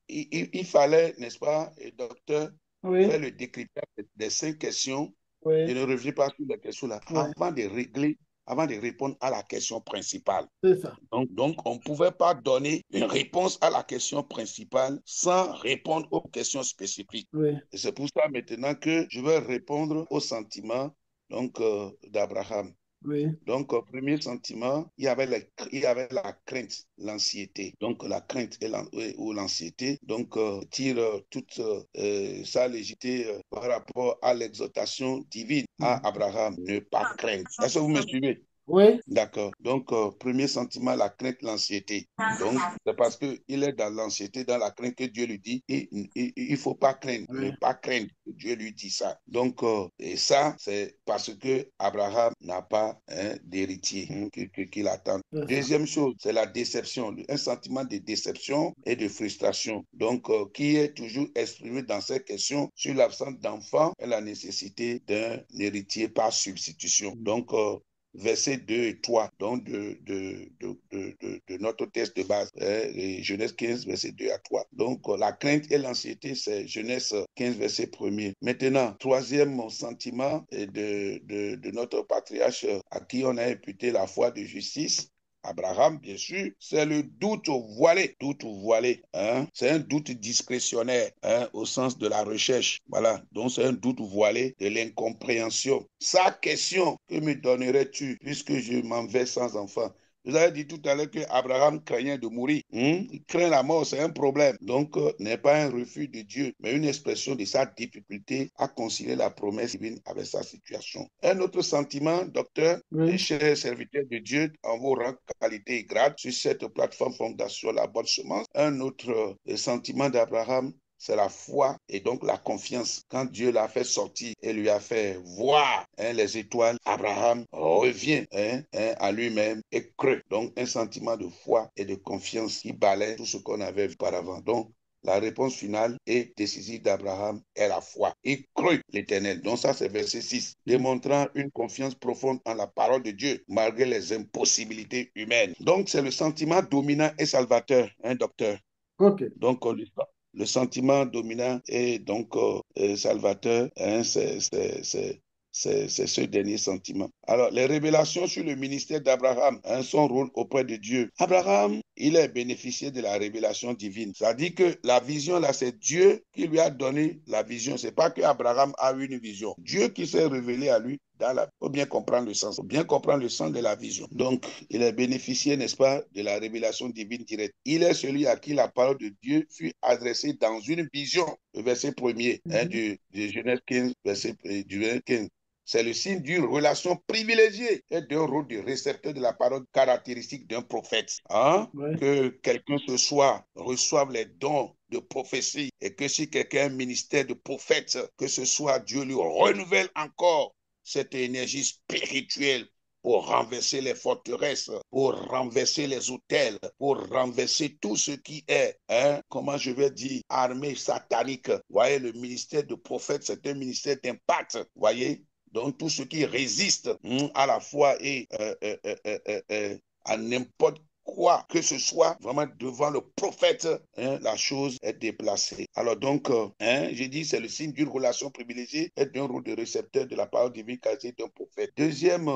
[SPEAKER 5] il fallait, n'est-ce pas, docteur, faire
[SPEAKER 2] Oui,
[SPEAKER 5] le décryptage des 5 questions. Je
[SPEAKER 2] oui,
[SPEAKER 5] ne reviens pas sur les questions-là
[SPEAKER 2] oui,
[SPEAKER 5] avant de répondre à la question principale.
[SPEAKER 2] c'est ça.
[SPEAKER 5] Donc, on ne pouvait pas donner une réponse à la question principale sans répondre aux questions spécifiques.
[SPEAKER 2] Oui,
[SPEAKER 5] Et c'est pour ça maintenant que je vais répondre aux sentiments donc, d'Abraham.
[SPEAKER 2] oui,
[SPEAKER 5] Donc, premier sentiment, il y avait la crainte, l'anxiété. Donc, la crainte ou l'anxiété, donc, tire toute sa légitimité par rapport à l'exhortation divine à
[SPEAKER 2] mhm.
[SPEAKER 5] Abraham, ne pas craindre. Est-ce que vous me suivez?
[SPEAKER 2] Oui,
[SPEAKER 5] D'accord. Donc, premier sentiment, la crainte, l'anxiété. Donc, c'est parce qu'il est dans l'anxiété, dans la crainte que Dieu lui dit, il ne faut pas craindre, ne
[SPEAKER 2] oui,
[SPEAKER 5] pas craindre. Dieu lui dit ça. Donc, et ça, c'est parce que Abraham n'a pas d'héritier qu'il attend.
[SPEAKER 2] c'est ça.
[SPEAKER 5] Deuxième chose, c'est la déception, un sentiment de déception et de frustration. Donc, qui est toujours exprimé dans cette question sur l'absence d'enfant et la nécessité d'un héritier par substitution. Donc, versets 2 et 3, donc de notre texte de base, Genèse 15, verset 2 à 3. Donc, la crainte et l'anxiété, c'est Genèse 15, verset 1er. Maintenant, troisième sentiment de notre patriarche à qui on a imputé la foi de justice, Abraham, bien sûr, c'est le doute voilé, hein? C'est un doute discrétionnaire, hein, au sens de la recherche, voilà, donc c'est un doute voilé de l'incompréhension. Sa question, que me donnerais-tu puisque je m'en vais sans enfant? Vous avez dit tout à l'heure que Abraham craignait de mourir. Il craint la mort, c'est un problème. Donc, n'est pas un refus de Dieu, mais une expression de sa difficulté à concilier la promesse divine avec sa situation. Un autre sentiment, docteur et
[SPEAKER 2] Oui,
[SPEAKER 5] chers serviteurs de Dieu, en vos rangs, qualité et grade, sur cette plateforme Fondation La Bonne Semence, un autre sentiment d'Abraham, c'est la foi et donc la confiance. Quand Dieu l'a fait sortir et lui a fait voir les étoiles, Abraham revient à lui-même et crée. Donc un sentiment de foi et de confiance qui balaie tout ce qu'on avait vu auparavant. Donc la réponse finale et décisive d'Abraham est la foi. Il crut l'Éternel. Donc ça, c'est verset 6. Démontrant une confiance profonde en la parole de Dieu, malgré les impossibilités humaines. Donc c'est le sentiment dominant et salvateur, docteur.
[SPEAKER 2] ok.
[SPEAKER 5] Donc le sentiment dominant et donc salvateur, c'est ce dernier sentiment. Alors, les révélations sur le ministère d'Abraham, son rôle auprès de Dieu. Abraham, il est bénéficié de la révélation divine. Ça dit que la vision, là, c'est Dieu qui lui a donné la vision. C'est pas que Abraham a eu une vision. Dieu qui s'est révélé à lui. Il faut bien comprendre le sens. Il faut bien comprendre le sens de la vision. Donc, il est bénéficié, n'est-ce pas, de la révélation divine directe. Il est celui à qui la parole de Dieu fut adressée dans une vision. Le verset 1er de Genèse 15, du verset 15. C'est le signe d'une relation privilégiée et d'un rôle de récepteur de la parole caractéristique d'un prophète.
[SPEAKER 2] Oui,
[SPEAKER 5] Que quelqu'un reçoive les dons de prophétie et que si quelqu'un a un ministère de prophète, que ce soit Dieu lui renouvelle encore cette énergie spirituelle pour renverser les forteresses, pour renverser les hôtels, pour renverser tout ce qui est, comment je vais dire, armée satanique. Vous voyez, le ministère de prophète, c'est un ministère d'impact, vous voyez. Donc, tout ce qui résiste à la foi et à n'importe quoi que ce soit, vraiment devant le prophète, la chose est déplacée. Alors donc, j'ai dit, c'est le signe d'une relation privilégiée et d'un rôle de récepteur de la parole divine quasi d'un prophète. Deuxième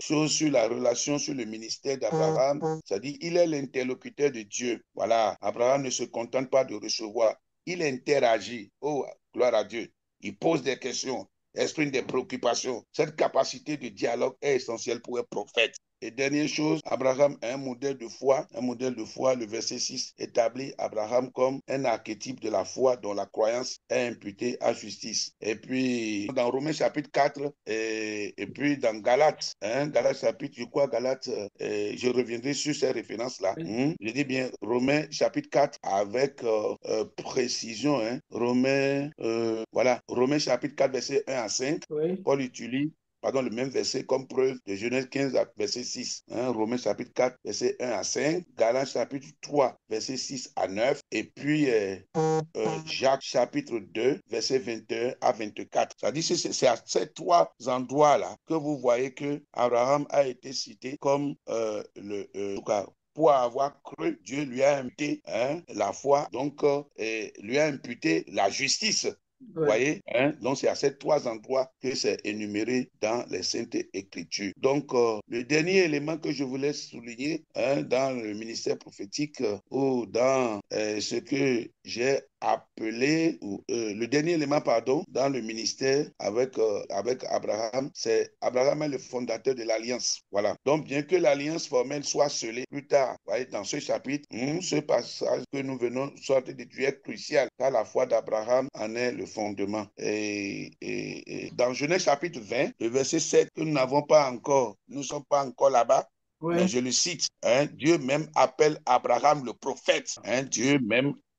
[SPEAKER 5] chose sur la relation, sur le ministère d'Abraham, c'est-à-dire, il est l'interlocuteur de Dieu. Voilà, Abraham ne se contente pas de recevoir, il interagit. Oh, gloire à Dieu. Il pose des questions, exprime des préoccupations. Cette capacité de dialogue est essentielle pour un prophète. Et dernière chose, Abraham a un modèle de foi. Le verset 6 établit Abraham comme un archétype de la foi dont la croyance est imputée à justice. Et puis, dans Romains chapitre 4, et puis dans Galates, Galates chapitre, je reviendrai sur ces références-là. Je dis bien Romains chapitre 4 avec précision. Romains chapitre 4, verset 1 à 5.
[SPEAKER 2] oui,
[SPEAKER 5] Paul utilise le même verset comme preuve de Genèse 15, verset 6. Hein, Romains chapitre 4, verset 1 à 5. Galates chapitre 3, verset 6 à 9. Et puis Jacques chapitre 2, verset 21 à 24. C'est-à-dire que c'est à ces trois endroits-là que vous voyez que Abraham a été cité comme pour avoir cru, Dieu lui a imputé la foi, donc lui a imputé la justice. Vous voyez, hein? Donc c'est à ces trois endroits que c'est énuméré dans les Saintes Écritures. Donc le dernier élément que je voulais souligner dans le ministère prophétique ou dans ce que j'ai appelé, le dernier élément, dans le ministère avec Abraham, c'est Abraham est le fondateur de l'alliance. Voilà. Donc, bien que l'alliance formelle soit scellée plus tard, voyez, dans ce chapitre, ce passage que nous venons de sortir d'étudier est crucial, car la foi d'Abraham en est le fondement. Et dans Genèse chapitre 20, le verset 7, que nous n'avons pas encore, nous ne sommes pas encore là-bas, mais je le cite, Dieu même appelle Abraham le prophète.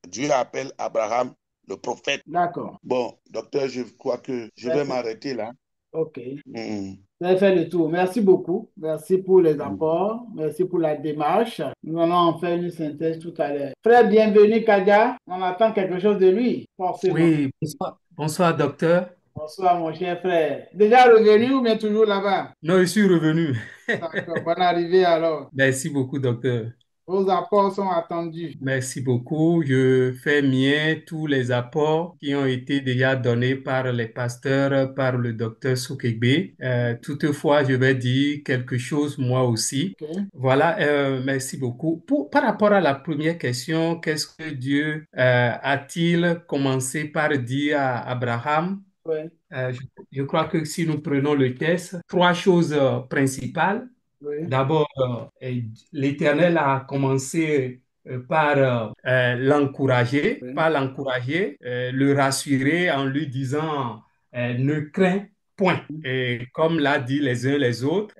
[SPEAKER 5] Dieu appelle Abraham le prophète.
[SPEAKER 2] D'accord.
[SPEAKER 5] Bon, docteur, je crois que je vais m'arrêter là.
[SPEAKER 2] OK. Vous avez fait le tour. Merci beaucoup. Merci pour les apports. Merci pour la démarche. Nous allons en faire une synthèse tout à l'heure. Frère, bienvenue, Kadia. On attend quelque chose de lui, forcément.
[SPEAKER 6] Oui, bonsoir. Bonsoir, docteur.
[SPEAKER 2] Bonsoir, mon cher frère. Déjà revenu ou bien toujours là-bas?
[SPEAKER 6] Non, je suis revenu.
[SPEAKER 2] D'accord. Bonne arrivée alors.
[SPEAKER 6] Merci beaucoup, docteur.
[SPEAKER 2] Vos apports sont attendus.
[SPEAKER 6] Merci beaucoup. Je fais mien tous les apports qui ont été déjà donnés par les pasteurs, par le docteur Soukegbe. Toutefois, je vais dire quelque chose moi aussi.
[SPEAKER 2] OK.
[SPEAKER 6] Voilà, merci beaucoup. Par rapport à la première question, qu'est-ce que Dieu a-t-il commencé par dire à Abraham?
[SPEAKER 2] Ouais.
[SPEAKER 6] Je crois que si nous prenons le texte, trois choses principales.
[SPEAKER 2] Oui.
[SPEAKER 6] D'abord, l'Éternel a commencé par l'encourager,
[SPEAKER 2] Oui.
[SPEAKER 6] le rassurer en lui disant ne crains point. Et comme l'a dit les uns les autres,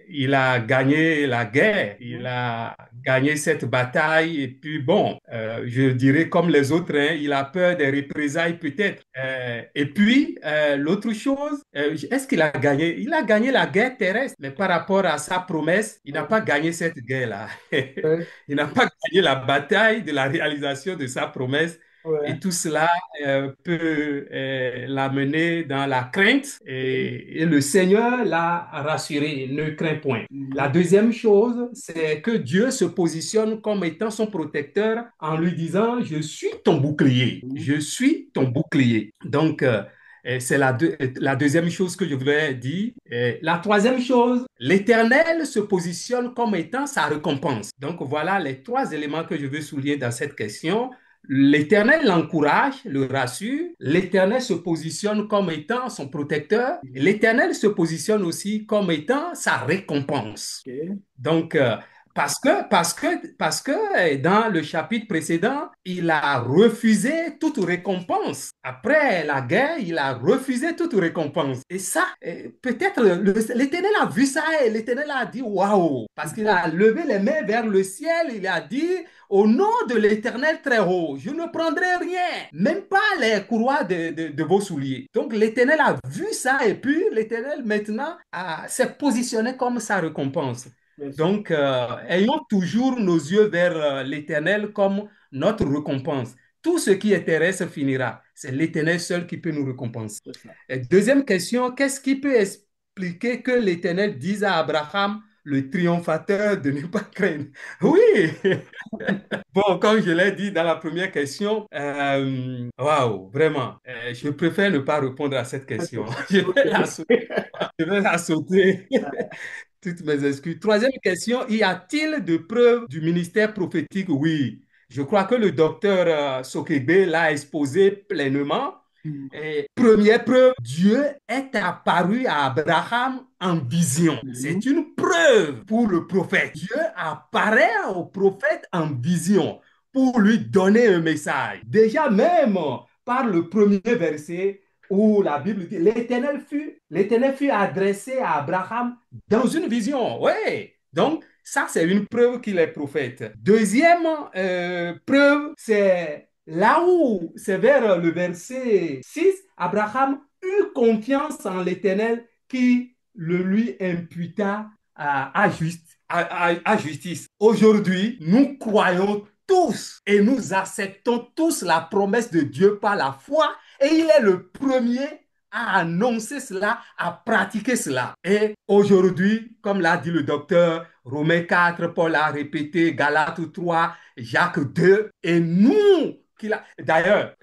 [SPEAKER 6] il a gagné la guerre, il a gagné cette bataille et puis bon, je dirais comme les autres, il a peur des représailles peut-être. Et puis, l'autre chose, est-ce qu'il a gagné? Il a gagné la guerre terrestre, mais par rapport à sa promesse, il n'a pas gagné cette guerre-là.
[SPEAKER 2] Oui.
[SPEAKER 6] Il n'a pas gagné la bataille de la réalisation de sa promesse.
[SPEAKER 2] Oui.
[SPEAKER 6] Et tout cela peut l'amener dans la crainte et le Seigneur l'a rassuré, ne crains point. La deuxième chose, c'est que Dieu se positionne comme étant son protecteur en lui disant, je suis ton bouclier, je suis ton bouclier. Donc, c'est la deuxième chose que je voulais dire. La troisième chose, l'Éternel se positionne comme étant sa récompense. Donc, voilà les trois éléments que je veux souligner dans cette question. L'Éternel l'encourage, le rassure. L'Éternel se positionne comme étant son protecteur. L'Éternel se positionne aussi comme étant sa récompense.
[SPEAKER 2] OK.
[SPEAKER 6] Donc, parce que dans le chapitre précédent, il a refusé toute récompense. Après la guerre, il a refusé toute récompense. Et ça, peut-être l'Éternel a vu ça et l'Éternel a dit waouh, parce qu'il a levé les mains vers le ciel, il a dit au nom de l'Éternel très haut, je ne prendrai rien, même pas les courroies de vos souliers. Donc l'Éternel a vu ça et puis l'Éternel maintenant s'est positionné comme sa récompense. Donc, ayons toujours nos yeux vers l'Éternel comme notre récompense. Tout ce qui est terrestre finira. C'est l'Éternel seul qui peut nous récompenser. Et deuxième question, qu'est-ce qui peut expliquer que l'Éternel dise à Abraham, le triomphateur, de ne pas craindre? Oui! Bon, comme je l'ai dit dans la première question, waouh, vraiment, je préfère ne pas répondre à cette question. Je vais la sauter. Je vais la sauter. Toutes mes excuses. Troisième question, y a-t-il de preuves du ministère prophétique? Oui. Je crois que le docteur Sokebe l'a exposé pleinement. Et première preuve, Dieu est apparu à Abraham en vision. C'est une preuve pour le prophète. Dieu apparaît au prophète en vision pour lui donner un message. Déjà même par le premier verset, où la Bible dit, l'Éternel fut adressé à Abraham dans une vision. Oui, donc ça c'est une preuve qu'il est prophète. Deuxième preuve, c'est là où, c'est vers le verset 6, Abraham eut confiance en l'Éternel qui le lui imputa à justice. Aujourd'hui, nous croyons tous et nous acceptons tous la promesse de Dieu par la foi et il est le premier à annoncer cela, à pratiquer cela. Et aujourd'hui, comme l'a dit le docteur, Romains 4, Paul a répété, Galates 3, Jacques 2, et nous, d'ailleurs,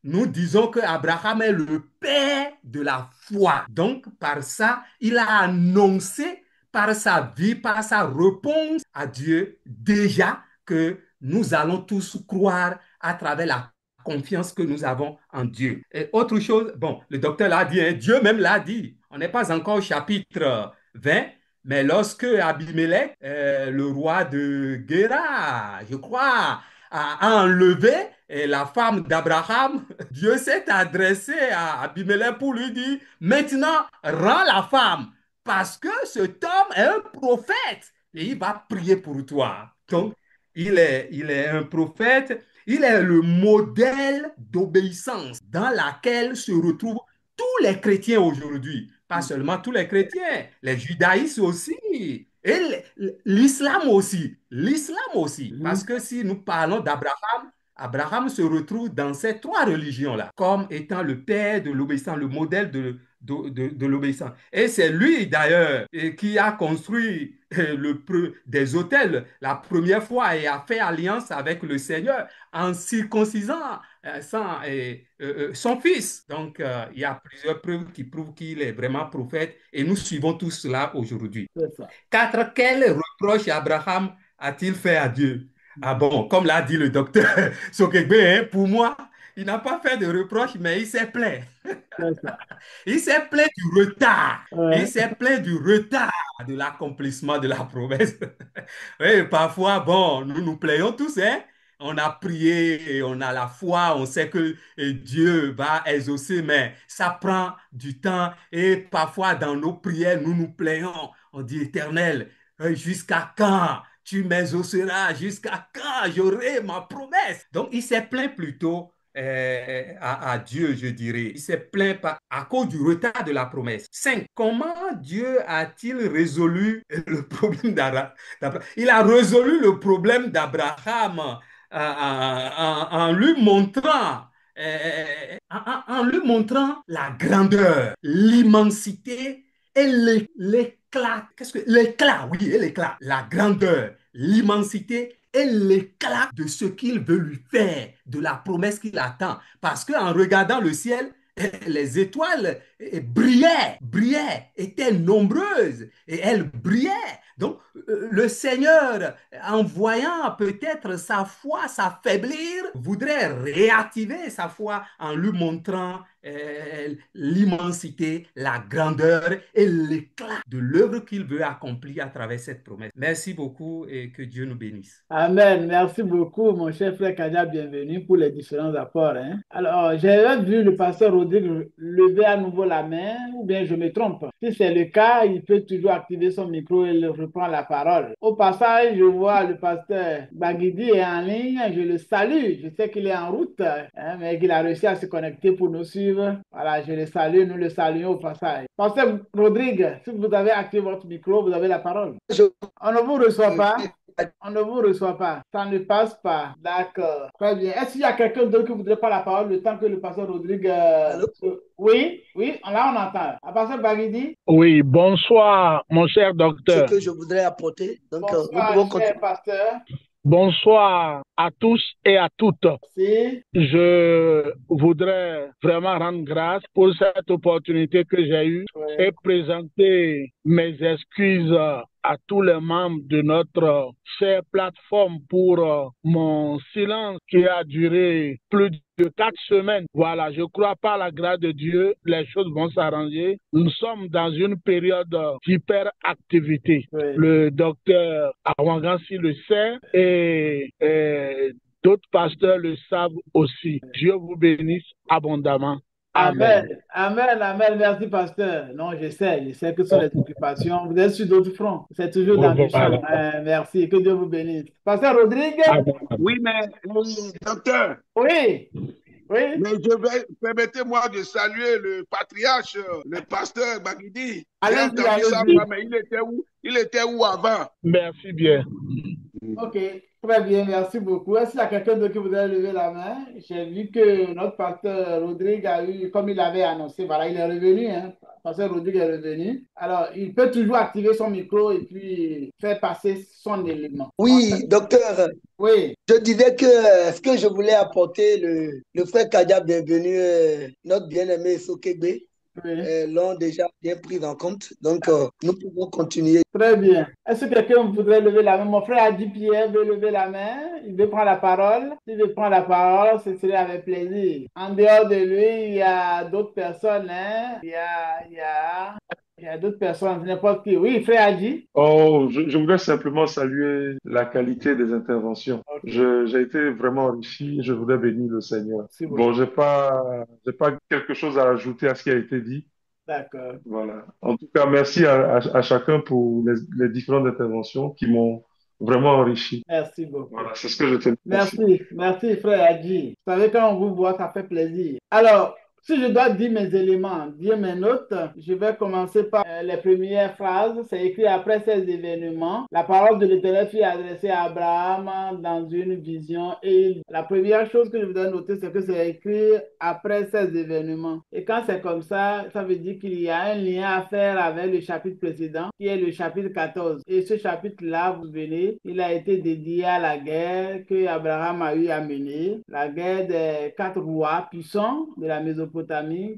[SPEAKER 6] nous disons que Abraham est le père de la foi. Donc, par ça, il a annoncé par sa vie, par sa réponse à Dieu, déjà que nous allons tous croire à travers la confiance que nous avons en Dieu. Et autre chose, bon, le docteur l'a dit, hein, Dieu même l'a dit. On n'est pas encore au chapitre 20, mais lorsque Abimelech, le roi de Guéra, je crois, a enlevé la femme d'Abraham, Dieu s'est adressé à Abimelech pour lui dire, maintenant, rends la femme, parce que cet homme est un prophète et il va prier pour toi. Donc, il est un prophète, il est le modèle d'obéissance dans laquelle se retrouvent tous les chrétiens aujourd'hui. Pas seulement tous les chrétiens, les judaïstes aussi, et l'islam aussi. L'islam aussi. Parce que si nous parlons d'Abraham, Abraham se retrouve dans ces trois religions-là, comme étant le père de l'obéissance, le modèle de l'obéissance. Et c'est lui d'ailleurs qui a construit des autels la première fois et a fait alliance avec le Seigneur en circoncisant son fils. Donc, il y a plusieurs preuves qui prouvent qu'il est vraiment prophète et nous suivons tout cela aujourd'hui. Quel reproche Abraham a-t-il fait à Dieu? Ah bon, comme l'a dit le docteur Sokegbe, hein, pour moi, il n'a pas fait de reproche, mais il s'est plaint. Il s'est plaint du retard. Il s'est plaint du retard de l'accomplissement de la promesse. Oui, parfois, bon, nous nous plaignons tous, hein. On a prié et on a la foi, on sait que Dieu va exaucer, mais ça prend du temps et parfois dans nos prières, nous nous plaignons. On dit, Éternel, jusqu'à quand tu m'exauceras? Jusqu'à quand j'aurai ma promesse? Donc, il s'est plaint plutôt à Dieu, je dirais. Il s'est plaint à cause du retard de la promesse. 5. Comment Dieu a-t-il résolu le problème d'Abraham? Il a résolu le problème d'Abraham en lui montrant en lui montrant la grandeur, l'immensité et l'éclat. Qu'est-ce que l'éclat? Oui, et l'éclat. La grandeur, l'immensité et l'éclat de ce qu'il veut lui faire, de la promesse qu'il attend. Parce qu'en regardant le ciel, les étoiles brillaient, étaient nombreuses et elles brillaient. Donc, le Seigneur, en voyant peut-être sa foi s'affaiblir, voudrait réactiver sa foi en lui montrant l'immensité, la grandeur et l'éclat de l'œuvre qu'il veut accomplir à travers cette promesse. Merci beaucoup et que Dieu nous bénisse.
[SPEAKER 2] Amen. Merci beaucoup, mon cher frère Kadia. Bienvenue pour les différents apports. Hein. Alors, j'ai vu le pasteur Rodrigue lever à nouveau la main, ou bien je me trompe. Si c'est le cas, il peut toujours activer son micro et il reprend la parole. Au passage, je vois le pasteur Baguidi est en ligne. Je le salue. Je sais qu'il est en route, hein, mais qu'il a réussi à se connecter pour nous suivre. Voilà, je le salue. Nous le saluons au passage. Pasteur Rodrigue, si vous avez activé votre micro, vous avez la parole. On ne vous reçoit pas. On ne vous reçoit pas. Ça ne passe pas. D'accord. Très bien. Est-ce qu'il y a quelqu'un d'autre qui voudrait prendre la parole le temps que le pasteur Rodrigue... Oui, là on entend. Le pasteur Baguidi.
[SPEAKER 7] Oui, bonsoir, mon cher docteur.
[SPEAKER 3] Ce que je voudrais apporter. Donc,
[SPEAKER 2] bonsoir,
[SPEAKER 3] nous pouvons
[SPEAKER 2] cher pasteur.
[SPEAKER 7] Bonsoir à tous et à toutes.
[SPEAKER 2] Si.
[SPEAKER 7] Je voudrais vraiment rendre grâce pour cette opportunité que j'ai eue et présenter mes excuses à tous les membres de notre chère plateforme pour mon silence qui a duré plus de 4 semaines. Voilà, je crois par la grâce de Dieu, les choses vont s'arranger. Nous sommes dans une période d'hyperactivité. Le docteur Awangansi le sait et d'autres pasteurs le savent aussi. Dieu vous bénisse abondamment.
[SPEAKER 2] Amen. Amen, amen. Merci, pasteur. Non, je sais que ce sont les occupations. Vous êtes sur d'autres fronts. C'est toujours d'ambition. Merci. Que Dieu vous bénisse. Pasteur Rodrigue.
[SPEAKER 5] Oui, mais docteur.
[SPEAKER 2] Oui. Oui,
[SPEAKER 5] Mais permettez-moi de saluer le patriarche, le pasteur Baguidi. J'ai
[SPEAKER 2] allez-y,
[SPEAKER 5] entendu ça,
[SPEAKER 2] allez-y.
[SPEAKER 5] mais il était où? Il était où avant?
[SPEAKER 7] Merci bien.
[SPEAKER 2] Ok, très bien, merci beaucoup. Est-ce qu'il y a quelqu'un d'autre qui voudrait lever la main? J'ai vu que notre pasteur Rodrigue a eu, comme il avait annoncé, voilà, il est revenu, hein. Pasteur Rodrigue est revenu. Alors, il peut toujours activer son micro et puis faire passer son élément.
[SPEAKER 3] Oui, docteur,
[SPEAKER 2] Oui,
[SPEAKER 3] je disais que ce que je voulais apporter, le frère Kadia, bienvenu, notre bien-aimé Sokegbe,
[SPEAKER 2] oui.
[SPEAKER 3] l'ont déjà bien pris en compte. Donc, nous pouvons continuer.
[SPEAKER 2] Très bien. Est-ce que quelqu'un voudrait lever la main? Mon frère Adi Pierre veut lever la main. Il veut prendre la parole. S'il veut prendre la parole, ce serait avec plaisir. En dehors de lui, il y a d'autres personnes, hein? Il y a d'autres personnes, n'importe qui. Oui, frère Adi.
[SPEAKER 8] Oh, je voudrais simplement saluer la qualité des interventions.
[SPEAKER 2] Ok,
[SPEAKER 8] J'ai été vraiment enrichi et je voudrais bénir le Seigneur.
[SPEAKER 2] c'est bon.
[SPEAKER 8] Bon, j'ai pas quelque chose à ajouter à ce qui a été dit.
[SPEAKER 2] D'accord.
[SPEAKER 8] Voilà. En tout cas, merci à chacun pour les différentes interventions qui m'ont vraiment enrichi.
[SPEAKER 2] Merci beaucoup.
[SPEAKER 8] Voilà, c'est ce que je tenais. Merci.
[SPEAKER 2] Merci, frère Adi. Vous savez, quand on vous voit, ça fait plaisir. Alors, si je dois dire mes éléments, dire mes notes, je vais commencer par les premières phrases. C'est écrit après ces événements. La parole de l'Éternel fut adressée à Abraham dans une vision. Et la première chose que je voudrais noter, c'est que c'est écrit après ces événements. Et quand c'est comme ça veut dire qu'il y a un lien à faire avec le chapitre précédent, qui est le chapitre 14. Et ce chapitre-là, vous venez, il a été dédié à la guerre que Abraham a eu à mener, la guerre des 4 rois puissants de la Mésopotamie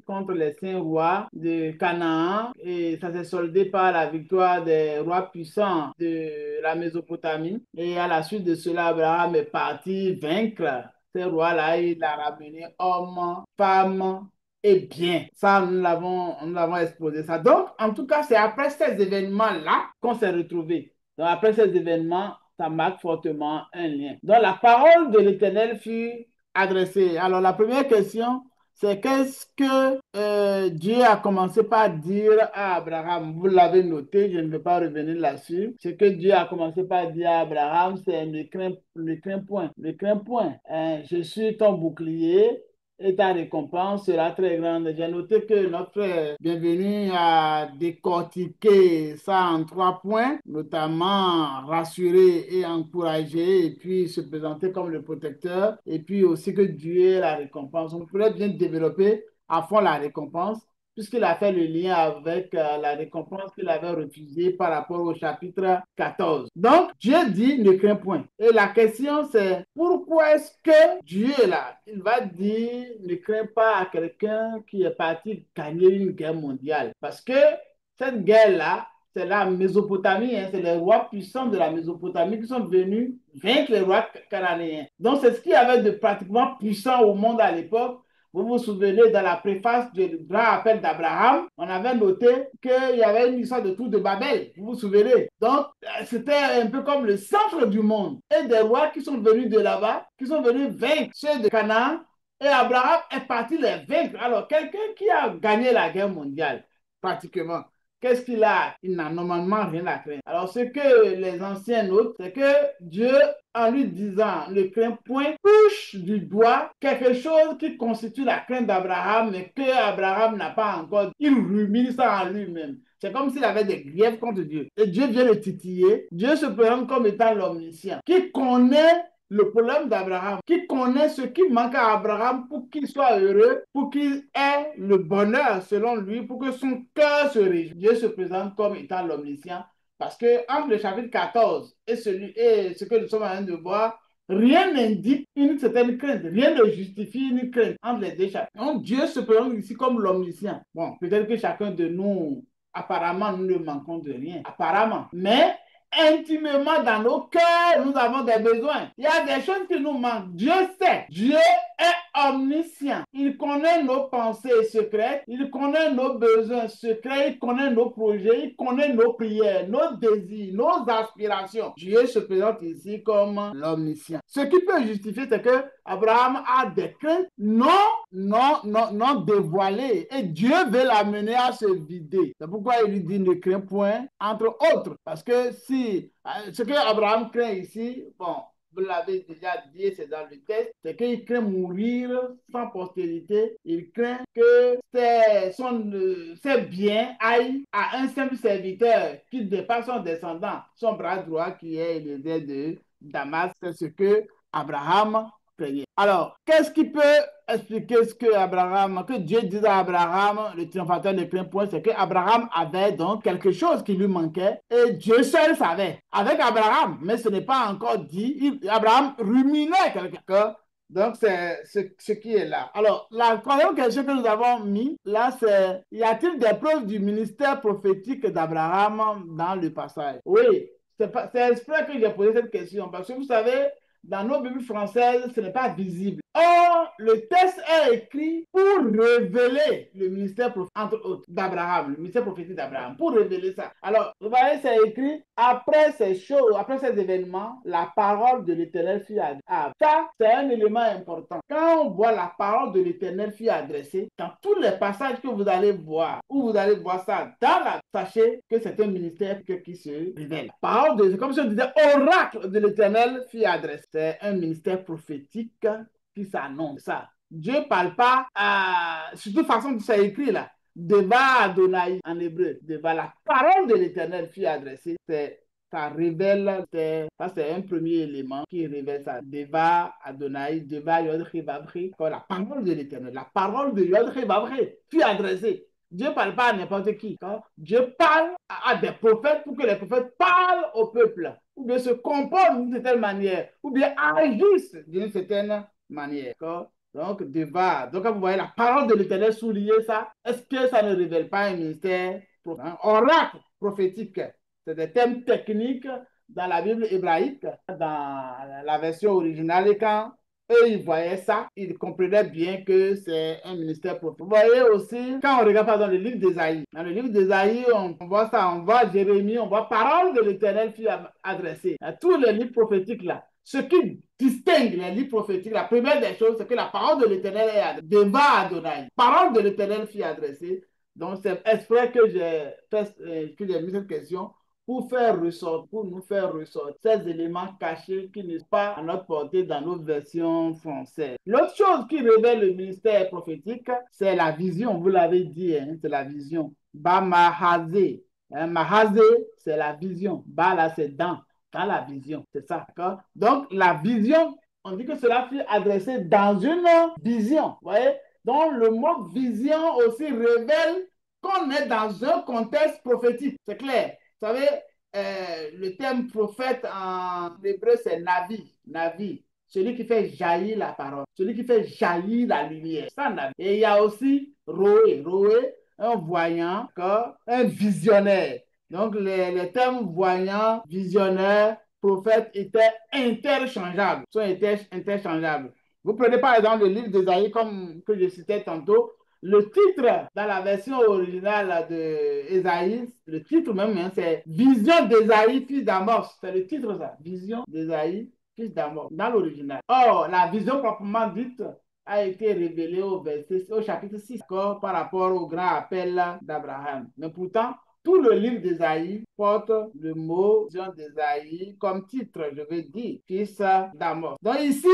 [SPEAKER 2] contre les 5 rois de Canaan. Et ça s'est soldé par la victoire des rois puissants de la Mésopotamie. Et à la suite de cela, Abraham est parti vaincre ces rois-là. Il a ramené hommes, femmes, et bien, ça, nous l'avons exposé ça. Donc, en tout cas, c'est après ces événements-là qu'on s'est retrouvés. Donc, après ces événements, ça marque fortement un lien. Donc, la parole de l'Éternel fut adressée. Alors, la première question, c'est qu'est-ce que Dieu a commencé par dire à Abraham? Vous l'avez noté, je ne vais pas revenir là-dessus. Ce que Dieu a commencé par dire à Abraham, c'est ne crains point. Ne crains point. Je suis ton bouclier et ta récompense sera très grande. J'ai noté que notre frère Bienvenu a décortiqué ça en 3 points, notamment rassurer et encourager, et puis se présenter comme le protecteur, et puis aussi que Dieu est la récompense. On pourrait bien développer à fond la récompense, puisqu'il a fait le lien avec la récompense qu'il avait refusée par rapport au chapitre 14. Donc, Dieu dit, ne crains point. Et la question, c'est, pourquoi est-ce que Dieu, là, il va dire, ne crains pas à quelqu'un qui est parti gagner une guerre mondiale? Parce que cette guerre-là, c'est la Mésopotamie, hein, c'est les rois puissants de la Mésopotamie qui sont venus vaincre les rois cananéens. Donc, c'est ce qu'il y avait de pratiquement puissant au monde à l'époque. Vous vous souvenez, dans la préface du grand appel d'Abraham, on avait noté qu'il y avait une histoire de tour de Babel. Vous vous souvenez? Donc, c'était un peu comme le centre du monde. Et des rois qui sont venus de là-bas, qui sont venus vaincre ceux de Canaan, et Abraham est parti les vaincre. Alors, quelqu'un qui a gagné la guerre mondiale, pratiquement, qu'est-ce qu'il a? Il n'a normalement rien à craindre. Alors, ce que les anciens notent, c'est que Dieu, en lui disant ne crains point, touche du doigt quelque chose qui constitue la crainte d'Abraham, mais que Abraham n'a pas encore. Il rumine ça en lui-même. C'est comme s'il avait des griefs contre Dieu. Et Dieu vient le titiller. Dieu se présente comme étant l'omniscient, qui connaît le problème d'Abraham, qui connaît ce qui manque à Abraham pour qu'il soit heureux, pour qu'il ait le bonheur selon lui, pour que son cœur se réjouisse. Dieu se présente comme étant l'omniscient parce que entre le chapitre 14 et ce que nous sommes en train de voir, rien n'indique une certaine crainte, rien ne justifie une crainte entre les deux chapitres. Donc Dieu se présente ici comme l'omniscient. Bon, peut-être que chacun de nous, apparemment, nous ne manquons de rien, apparemment, mais intimement dans nos cœurs, nous avons des besoins. Il y a des choses qui nous manquent. Dieu sait. Dieu est omniscient. Il connaît nos pensées secrètes. Il connaît nos besoins secrets. Il connaît nos projets. Il connaît nos prières, nos désirs, nos aspirations. Dieu se présente ici comme l'omniscient. Ce qui peut justifier, c'est que Abraham a des craintes non dévoilées. Et Dieu veut l'amener à se vider. C'est pourquoi il lui dit ne crains point, entre autres. Parce que si ce que Abraham craint ici, bon, vous l'avez déjà dit, c'est dans le texte, c'est qu'il craint mourir sans postérité. Il craint que ses biens aillent à un simple serviteur qui dépasse son descendant, son bras droit qui est Eliezer de Damas. C'est ce que Abraham craignait. Alors, qu'est-ce qui peut expliquer ce que Dieu dit à Abraham, le triomphateur de plein point, c'est qu'Abraham avait donc quelque chose qui lui manquait et Dieu seul savait. Avec Abraham, mais ce n'est pas encore dit, Abraham ruminait quelque chose. Donc, c'est ce qui est là. Alors, la troisième question que nous avons mis là, c'est y a-t-il des preuves du ministère prophétique d'Abraham dans le passage? Oui, c'est exprès que j'ai posé cette question parce que vous savez, dans nos Bibles françaises, ce n'est pas visible. Or, le texte est écrit pour révéler le ministère entre autres d'Abraham, le ministère prophétique d'Abraham, pour révéler ça. Alors, vous voyez, c'est écrit après ces choses, après ces événements, la parole de l'Éternel fut adressée. Ça, c'est un élément important. Quand on voit la parole de l'Éternel fut adressée, dans tous les passages que vous allez voir, où vous allez voir ça, sachez que c'est un ministère qui se révèle. La parole de, comme je disais, oracle de l'Éternel fut adressée. C'est un ministère prophétique qui s'annonce ça. Dieu ne parle pas, de toute façon, c'est écrit là, Deva Adonai en hébreu, Deva, la parole de l'Éternel fut adressée, ça révèle, ça c'est un premier élément qui révèle ça. Deva Adonai, Deva Yod He Vav He, la parole de l'Éternel, la parole de Yod He Vav He fut adressée. Dieu ne parle pas à n'importe qui. Dieu parle à des prophètes pour que les prophètes parlent au peuple, ou bien se comportent d'une certaine manière, ou bien agissent d'une certaine manière. Donc, donc, quand vous voyez la parole de l'Éternel souligner ça, est-ce que ça ne révèle pas un ministère oracle prophétique? C'est des thèmes techniques dans la Bible hébraïque, dans la version originale, et quand eux, ils voyaient ça, ils comprenaient bien que c'est un ministère prophétique. Vous voyez aussi, quand on regarde dans le livre d'Ésaïe, dans le livre d'Ésaïe, on voit ça, on voit Jérémie, on voit parole de l'Éternel fut adressée. Tous les livres prophétiques là, ce qui distingue les livres prophétiques, la première des choses, c'est que la parole de l'Éternel est adressée. Deva Adonai. Parole de l'Éternel fut adressée. Donc, c'est exprès que j'ai mis cette question pour nous faire ressortir ces éléments cachés qui ne sont pas à notre portée dans nos versions françaises. L'autre chose qui révèle le ministère prophétique, c'est la vision. Vous l'avez dit, c'est la vision. Ba Mahazé. Mahazé, c'est la vision. Ba, là, c'est dans la vision. C'est ça, d'accord? Donc, la vision, on dit que cela fut adressé dans une vision. Vous voyez? Donc, le mot vision aussi révèle qu'on est dans un contexte prophétique. C'est clair. Vous savez, le terme prophète en hébreu, c'est Navi. Navi, celui qui fait jaillir la parole, celui qui fait jaillir la lumière. Ça, Navi. Et il y a aussi Roé. Roé, un voyant, un visionnaire. Donc, les termes voyant, visionnaire, prophète étaient interchangeables. Vous prenez par exemple le livre d'Ésaïe, comme que je citais tantôt. Le titre dans la version originale d'Ésaïe, le titre même, c'est Vision d'Ésaïe, fils d'Amos. C'est le titre, ça. Vision d'Ésaïe, fils d'Amos, dans l'original. Or, la vision proprement dite a été révélée au chapitre 6, par rapport au grand appel d'Abraham. Mais pourtant, tout le livre d'Ésaïe porte le mot Vision d'Ésaïe comme titre, je veux dire, fils d'Amos. Donc ici,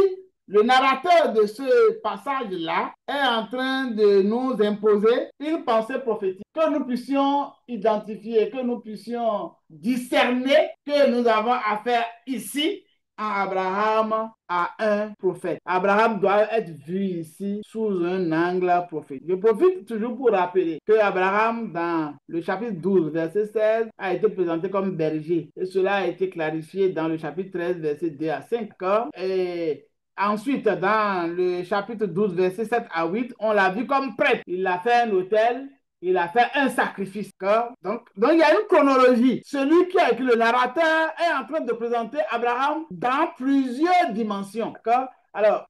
[SPEAKER 2] le narrateur de ce passage-là est en train de nous imposer une pensée prophétique, que nous puissions identifier, que nous puissions discerner que nous avons affaire ici en Abraham à un prophète. Abraham doit être vu ici sous un angle prophétique. Je profite toujours pour rappeler que Abraham, dans le chapitre 12, verset 16, a été présenté comme berger. Et cela a été clarifié dans le chapitre 13, verset 2 à 5. Et ensuite, dans le chapitre 12, verset 7 à 8, on l'a vu comme prêtre. Il a fait un autel, il a fait un sacrifice. Donc, il y a une chronologie. Celui qui a écrit le narrateur est en train de présenter Abraham dans plusieurs dimensions. Alors,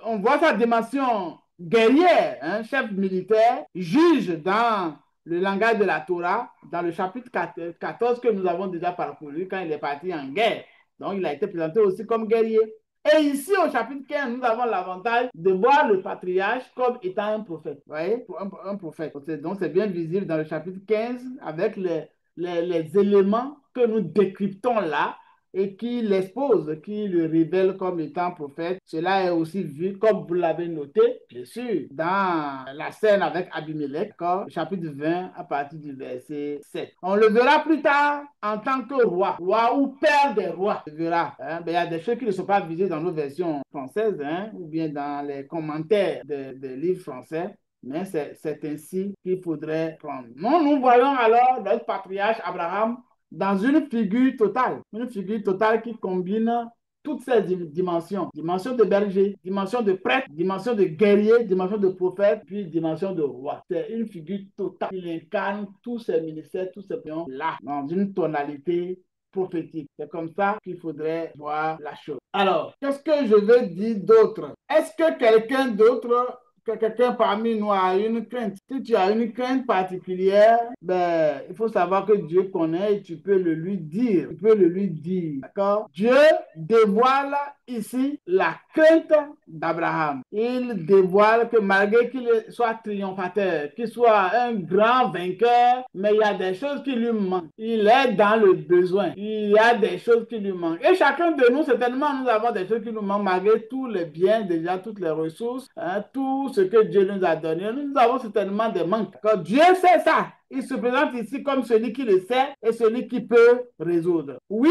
[SPEAKER 2] on voit sa dimension guerrière, chef militaire, juge dans le langage de la Torah, dans le chapitre 14 que nous avons déjà parcouru quand il est parti en guerre. Donc, il a été présenté aussi comme guerrier. Et ici, au chapitre 15, nous avons l'avantage de voir le patriarche comme étant un prophète. Vous voyez, un prophète. Donc, c'est bien visible dans le chapitre 15 avec les éléments que nous décryptons là. et qui l'expose, qui le révèle comme étant prophète. Cela est aussi vu, comme vous l'avez noté, bien sûr, dans la scène avec Abimelech, chapitre 20 à partir du verset 7. On le verra plus tard en tant que roi ou père des rois. On le verra. Hein? Il y a des choses qui ne sont pas visées dans nos versions françaises, hein, ou bien dans les commentaires des livres français. Mais c'est ainsi qu'il faudrait prendre. Nous voyons alors notre patriarche Abraham dans une figure totale qui combine toutes ces dimensions. Dimension de berger, dimension de prêtre, dimension de guerrier, dimension de prophète, puis dimension de roi. C'est une figure totale qui incarne tous ces ministères, tous ces pions là, dans une tonalité prophétique. C'est comme ça qu'il faudrait voir la chose. Alors, qu'est-ce que je veux dire d'autre? Est-ce que quelqu'un parmi nous a une crainte? Si tu as une crainte particulière, ben, il faut savoir que Dieu connaît et tu peux le lui dire. D'accord? Dieu dévoile ici la crainte d'Abraham. Il dévoile que malgré qu'il soit triomphateur, qu'il soit un grand vainqueur, mais il y a des choses qui lui manquent. Il est dans le besoin. Il y a des choses qui lui manquent. Et chacun de nous, certainement, nous avons des choses qui nous manquent malgré tous les biens, déjà toutes les ressources, hein, tout ce que Dieu nous a donné. Nous avons certainement des manques. Quand Dieu sait ça, il se présente ici comme celui qui le sait et celui qui peut résoudre. Oui,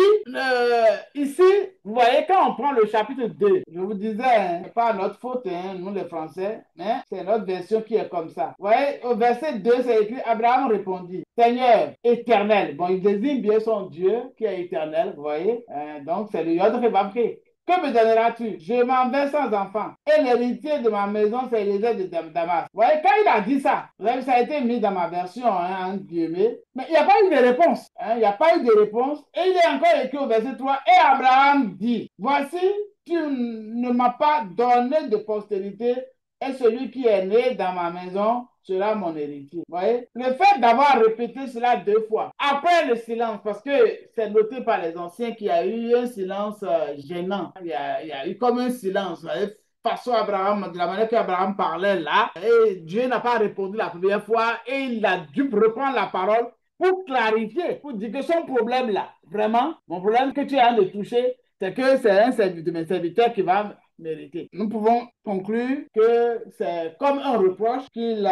[SPEAKER 2] ici, vous voyez, quand on prend le chapitre 2, je vous disais, hein, c'est pas notre faute, hein, nous les Français, hein, c'est notre version qui est comme ça. Vous voyez, au verset 2, c'est écrit, Abraham répondit, Seigneur éternel. Bon, il désigne bien son Dieu qui est éternel, vous voyez, donc c'est le Yod Rebabke. Que me donneras-tu? Je m'en vais sans enfant. Et l'héritier de ma maison, c'est Élisée de Damas. Vous voyez, quand il a dit ça, ça a été mis dans ma version, hein, entre guillemets, mais il n'y a pas eu de réponse. Hein, il n'y a pas eu de réponse. Et il est encore écrit au verset 3, et Abraham dit, voici, tu ne m'as pas donné de postérité, et celui qui est né dans ma maison sera mon héritier. Vous voyez? Le fait d'avoir répété cela 2 fois, après le silence, parce que c'est noté par les anciens qu'il y a eu un silence gênant. Il y a eu comme un silence. Vous voyez? Façon Abraham, de la manière qu'Abraham parlait là, et Dieu n'a pas répondu la première fois, et il a dû reprendre la parole pour clarifier, pour dire que son problème là, vraiment, mon problème que tu as de toucher, c'est que c'est un de mes serviteurs qui va mériter. Nous pouvons conclure que c'est comme un reproche qu'il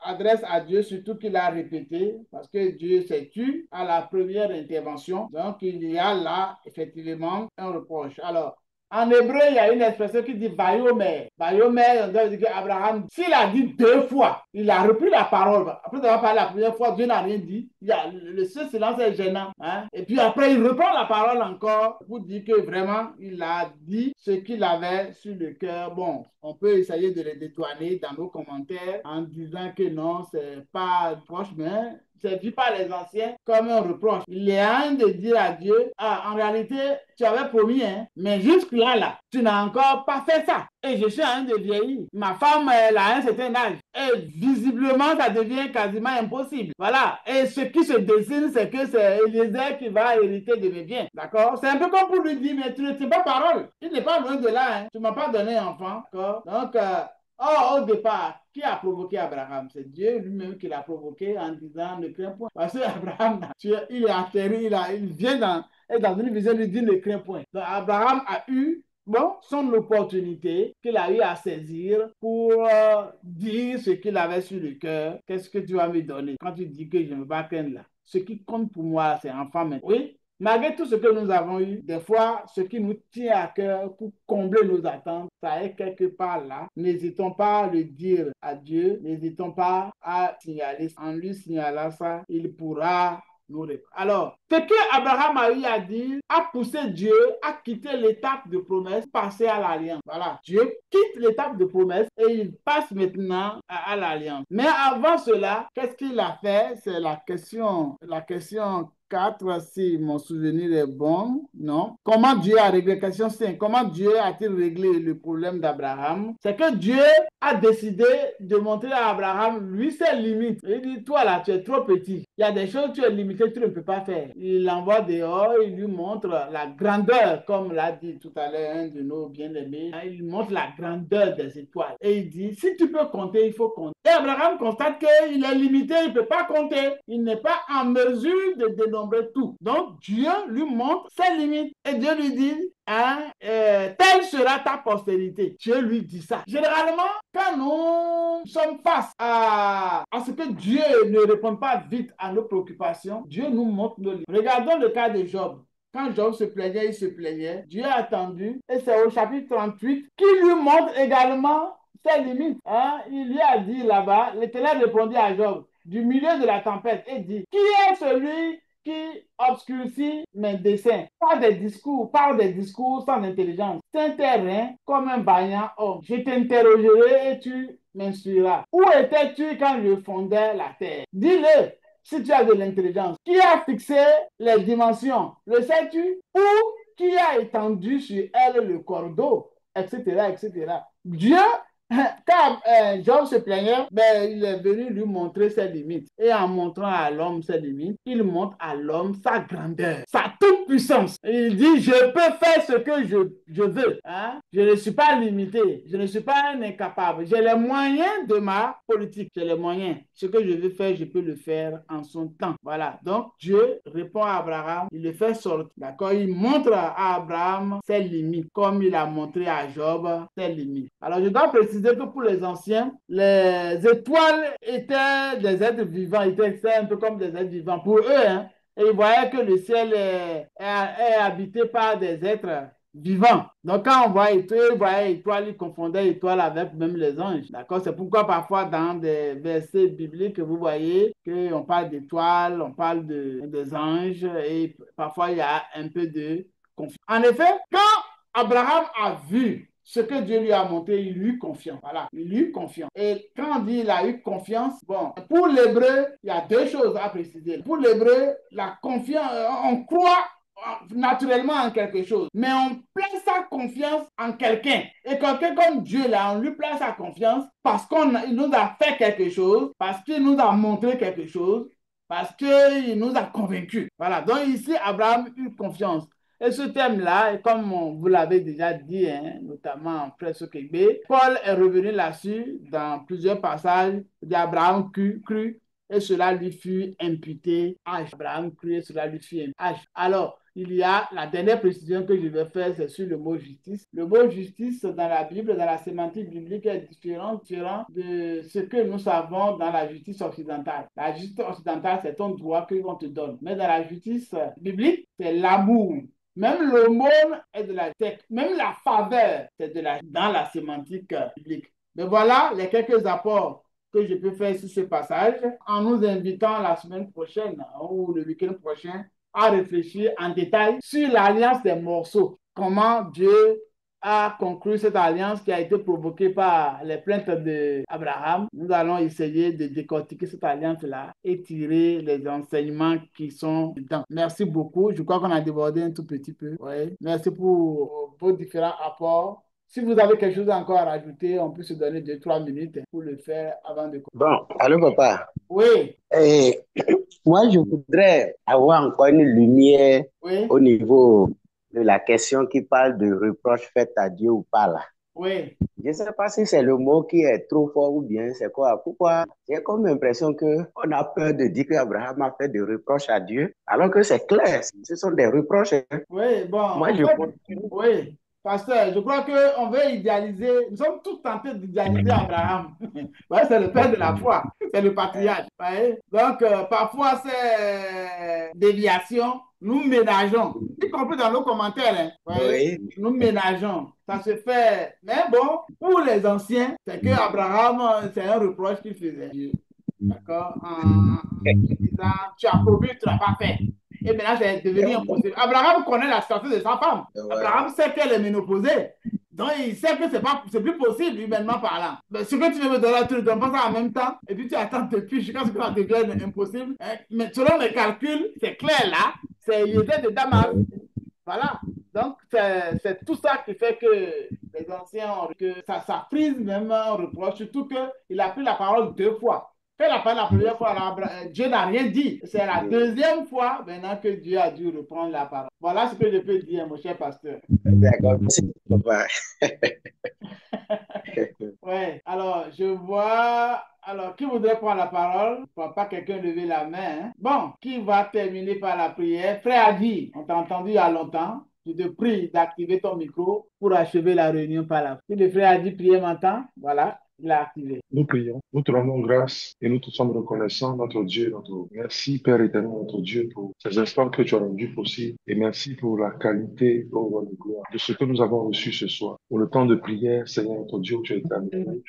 [SPEAKER 2] adresse à Dieu, surtout qu'il a répété, parce que Dieu s'est tu à la première intervention. Donc, il y a là, effectivement, un reproche. Alors, en hébreu, il y a une expression qui dit Vayomer. Vayomer, on doit dire qu'Abraham, s'il a dit 2 fois, il a repris la parole. Après avoir parlé la première fois, Dieu n'a rien dit. Ce silence est gênant. Hein? Et puis après, il reprend la parole encore pour dire que vraiment, il a dit ce qu'il avait sur le cœur. Bon, on peut essayer de les détourner dans nos commentaires en disant que non, c'est pas proche, mais c'est vu par les anciens comme un reproche. Il est un de dire à Dieu, en réalité, tu avais promis, hein, mais jusque-là, tu n'as encore pas fait ça. Et je suis en train de vieillir. Ma femme, elle a un certain âge. Et visiblement, ça devient quasiment impossible. Voilà. Et ce qui se dessine, c'est que c'est Élisée qui va hériter de mes biens. D'accord? C'est un peu comme pour lui dire, mais tu ne tiens pas parole. Il n'est pas loin de là. Hein. Tu ne m'as pas donné enfant. D'accord? Donc, au départ, qui a provoqué Abraham? C'est Dieu lui-même qui l'a provoqué en disant ne crains point. Parce que Abraham, il est atterri, il vient dans une vision, il dit ne crains point. Donc Abraham a eu son opportunité qu'il a eu à saisir pour dire ce qu'il avait sur le cœur. Qu'est-ce que tu vas me donner quand tu dis que je ne veux pas craindre là? Ce qui compte pour moi, c'est enfant maintenant. Oui. Malgré tout ce que nous avons eu, des fois, ce qui nous tient à cœur pour combler nos attentes, ça est quelque part là. N'hésitons pas à le dire à Dieu. N'hésitons pas à signaler. En lui signalant ça, il pourra nous répondre. Alors, ce que Abraham a eu à dire a poussé Dieu à quitter l'étape de promesse, passer à l'alliance. Voilà. Dieu quitte l'étape de promesse et il passe maintenant à l'alliance. Mais avant cela, qu'est-ce qu'il a fait? C'est la question 4, si mon souvenir est bon, non. Comment Dieu a réglé, question 5, comment Dieu a-t-il réglé le problème d'Abraham? C'est que Dieu a décidé de montrer à Abraham, lui, ses limites. Il dit, toi là, tu es trop petit. Il y a des choses, tu es limité, tu ne peux pas faire. Il l'envoie dehors, il lui montre la grandeur, comme l'a dit tout à l'heure un de nos bien-aimés. Il montre la grandeur des étoiles. Et il dit, si tu peux compter, il faut compter. Et Abraham constate qu'il est limité, il ne peut pas compter. Il n'est pas en mesure de dénombrer tout. Donc, Dieu lui montre ses limites. Et Dieu lui dit, hein, telle sera ta postérité. Dieu lui dit ça. Généralement, quand nous sommes face à ce que Dieu ne répond pas vite à nos préoccupations, Dieu nous montre nos limites. Regardons le cas de Job. Quand Job se plaignait, il se plaignait. Dieu a attendu. Et c'est au chapitre 38 qu'il lui montre également ses limites. Hein? Il lui a dit là-bas, l'Éternel répondit à Job du milieu de la tempête et dit, qui est celui qui obscurcit mes desseins, par des discours sans intelligence, saint terrain comme un vaillant homme. Je t'interrogerai et tu m'instruiras. Où étais-tu quand je fondais la terre? Dis-le si tu as de l'intelligence. Qui a fixé les dimensions? Le sais-tu? Ou qui a étendu sur elle le cordeau? Etc., etc. Dieu, quand Job se plaignait, ben, il est venu lui montrer ses limites. Et en montrant à l'homme ses limites, il montre à l'homme sa grandeur, sa toute-puissance. Il dit, je peux faire ce que je veux. Hein? Je ne suis pas limité. Je ne suis pas un incapable. J'ai les moyens de ma politique. J'ai les moyens. Ce que je veux faire, je peux le faire en son temps. Voilà. Donc, Dieu répond à Abraham. Il le fait sortir. D'accord? Il montre à Abraham ses limites, comme il a montré à Job ses limites. Alors, je dois préciser que pour les anciens, les étoiles étaient des êtres vivants, étaient un peu comme des êtres vivants pour eux. Hein, et ils voyaient que le ciel est habité par des êtres vivants. Donc, quand on voit étoiles, ils voyaient étoiles, ils confondaient étoiles avec même les anges. D'accord? C'est pourquoi parfois dans des versets bibliques, vous voyez qu'on parle d'étoiles, on parle des anges et parfois il y a un peu de confusion. En effet, quand Abraham a vu ce que Dieu lui a montré, il lui confiant. Voilà, il lui confiant. Et quand on dit il a eu confiance, bon, pour l'hébreu, il y a deux choses à préciser. Pour l'hébreu, la confiance, on croit naturellement en quelque chose, mais on place sa confiance en quelqu'un. Et quelqu'un comme Dieu, là, on lui place sa confiance parce qu'il nous a fait quelque chose, parce qu'il nous a montré quelque chose, parce qu'il nous a convaincus. Voilà, donc ici, Abraham eut confiance. Et ce thème-là, comme vous l'avez déjà dit, hein, notamment en Presse Québec, Paul est revenu là-dessus dans plusieurs passages d'Abraham crut et cela lui fut imputé. Abraham crut et cela lui fut imputé. Alors, il y a la dernière précision que je vais faire, c'est sur le mot justice. Le mot justice dans la Bible, dans la sémantique biblique, est différent de ce que nous savons dans la justice occidentale. La justice occidentale, c'est ton droit qu'on te donne. Mais dans la justice biblique, c'est l'amour. Même l'aumône est de la tech, même la faveur, c'est dans la sémantique biblique. Mais voilà les quelques apports que je peux faire sur ce passage en nous invitant la semaine prochaine ou le week-end prochain à réfléchir en détail sur l'alliance des morceaux. Comment Dieu a conclu cette alliance qui a été provoquée par les plaintes d'Abraham. Nous allons essayer de décortiquer cette alliance-là et tirer les enseignements qui sont dedans. Merci beaucoup. Je crois qu'on a débordé un tout petit peu. Ouais. Merci pour vos différents apports. Si vous avez quelque chose encore à rajouter, on peut se donner 2-3 minutes pour le faire avant de...
[SPEAKER 4] Bon, allô papa.
[SPEAKER 2] Oui.
[SPEAKER 4] Moi, je voudrais avoir encore une lumière
[SPEAKER 2] Oui.
[SPEAKER 4] au niveau de la question qui parle de reproche fait à Dieu ou pas là.
[SPEAKER 2] Oui.
[SPEAKER 4] Je ne sais pas si c'est le mot qui est trop fort ou bien c'est quoi. Pourquoi j'ai comme l'impression qu'on a peur de dire qu'Abraham a fait des reproches à Dieu, alors que c'est clair, ce sont des reproches. Hein.
[SPEAKER 2] Oui, bon.
[SPEAKER 4] Moi,
[SPEAKER 2] Oui. Pasteur, je crois qu'on veut idéaliser, nous sommes tous tentés d'idéaliser Abraham. Ouais, c'est le père de la foi, c'est le patriarche. Ouais. Donc, parfois, ces déviations, nous ménageons, y compris dans nos commentaires. Hein. Ouais. Oui. Nous ménageons. Ça se fait. Mais bon, pour les anciens, c'est que Abraham, c'est un reproche qu'il faisait. D'accord? En disant, tu as promis, tu n'as pas fait. Et maintenant, c'est devenu impossible. Abraham connaît la situation de sa femme. Ouais. Abraham sait qu'elle est ménopausée. Donc, il sait que c'est plus possible, humainement parlant. Mais ce que tu veux me donner, tu ne donnes pas ça en même temps. Et puis, tu attends depuis jusqu'à ce que ça devienne impossible. Mais selon mes calculs, c'est clair là. Il était de Damas. Voilà. Donc, c'est tout ça qui fait que les anciens, que ça prise même un reproche. Surtout qu'il a pris la parole 2 fois. fait l'appel la première fois, Dieu n'a rien dit. C'est la deuxième fois maintenant que Dieu a dû reprendre la parole. Voilà ce que je peux dire, mon cher pasteur.
[SPEAKER 4] D'accord, merci, papa.
[SPEAKER 2] Ouais, alors je vois. Alors, qui voudrait prendre la parole? Je ne vois pas quelqu'un lever la main. Hein? Bon, qui va terminer par la prière? Frère Adi, on t'a entendu il y a longtemps. Je te prie d'activer ton micro pour achever la réunion par la. Si le frère Adi prier m'entend, voilà, il a activé.
[SPEAKER 8] Nous prions, nous te rendons grâce et nous te sommes reconnaissants, notre Dieu, notre merci, Père éternel, notre Dieu, pour ces instants que tu as rendus possibles et merci pour la qualité, ô roi de gloire, de ce que nous avons reçu ce soir. Pour le temps de prière, Seigneur, notre Dieu, tu as été avec nous,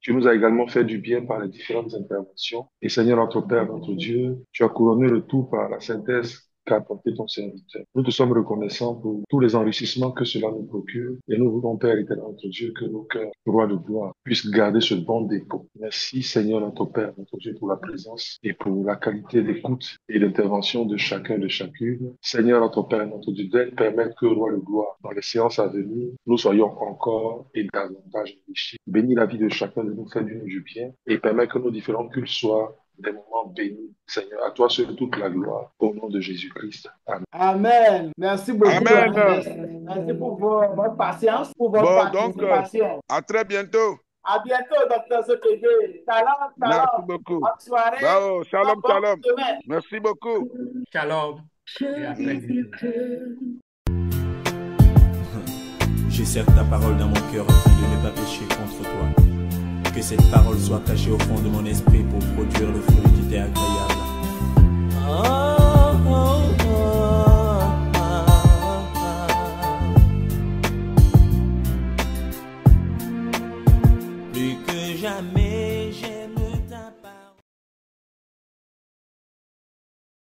[SPEAKER 8] tu nous as également fait du bien par les différentes interventions. Et Seigneur, notre Père, notre Dieu, tu as couronné le tout par la synthèse qu'a apporté ton serviteur. Nous te sommes reconnaissants pour tous les enrichissements que cela nous procure et nous voulons, Père éternel, notre Dieu, que nos cœurs, roi de gloire, puissent garder ce bon dépôt. Merci, Seigneur, notre Père, notre Dieu, pour la présence et pour la qualité d'écoute et d'intervention de chacun, de chacune. Seigneur, notre Père, notre Dieu, permettre que, roi de gloire, dans les séances à venir, nous soyons encore et davantage enrichis. Bénis la vie de chacun de nous, fais du bien et permet que nos différents cultes soient des moments bénis. Seigneur, à toi seul toute la gloire, au nom de Jésus-Christ. Amen.
[SPEAKER 2] Amen. Merci beaucoup.
[SPEAKER 5] Amen.
[SPEAKER 2] Merci pour votre patience, pour votre participation.
[SPEAKER 5] Donc, à très bientôt.
[SPEAKER 2] À bientôt, docteur Sokédé. Talent.
[SPEAKER 5] Merci beaucoup.
[SPEAKER 2] Bonne soirée.
[SPEAKER 5] Bravo. Shalom, shalom.
[SPEAKER 2] Semaine.
[SPEAKER 5] Merci beaucoup.
[SPEAKER 6] Shalom. Et à très vite.
[SPEAKER 1] Je serre ta parole dans mon cœur afin de ne pas pécher contre toi. Que cette parole soit cachée au fond de mon esprit pour produire le fruit qui t'est agréable. Plus que jamais.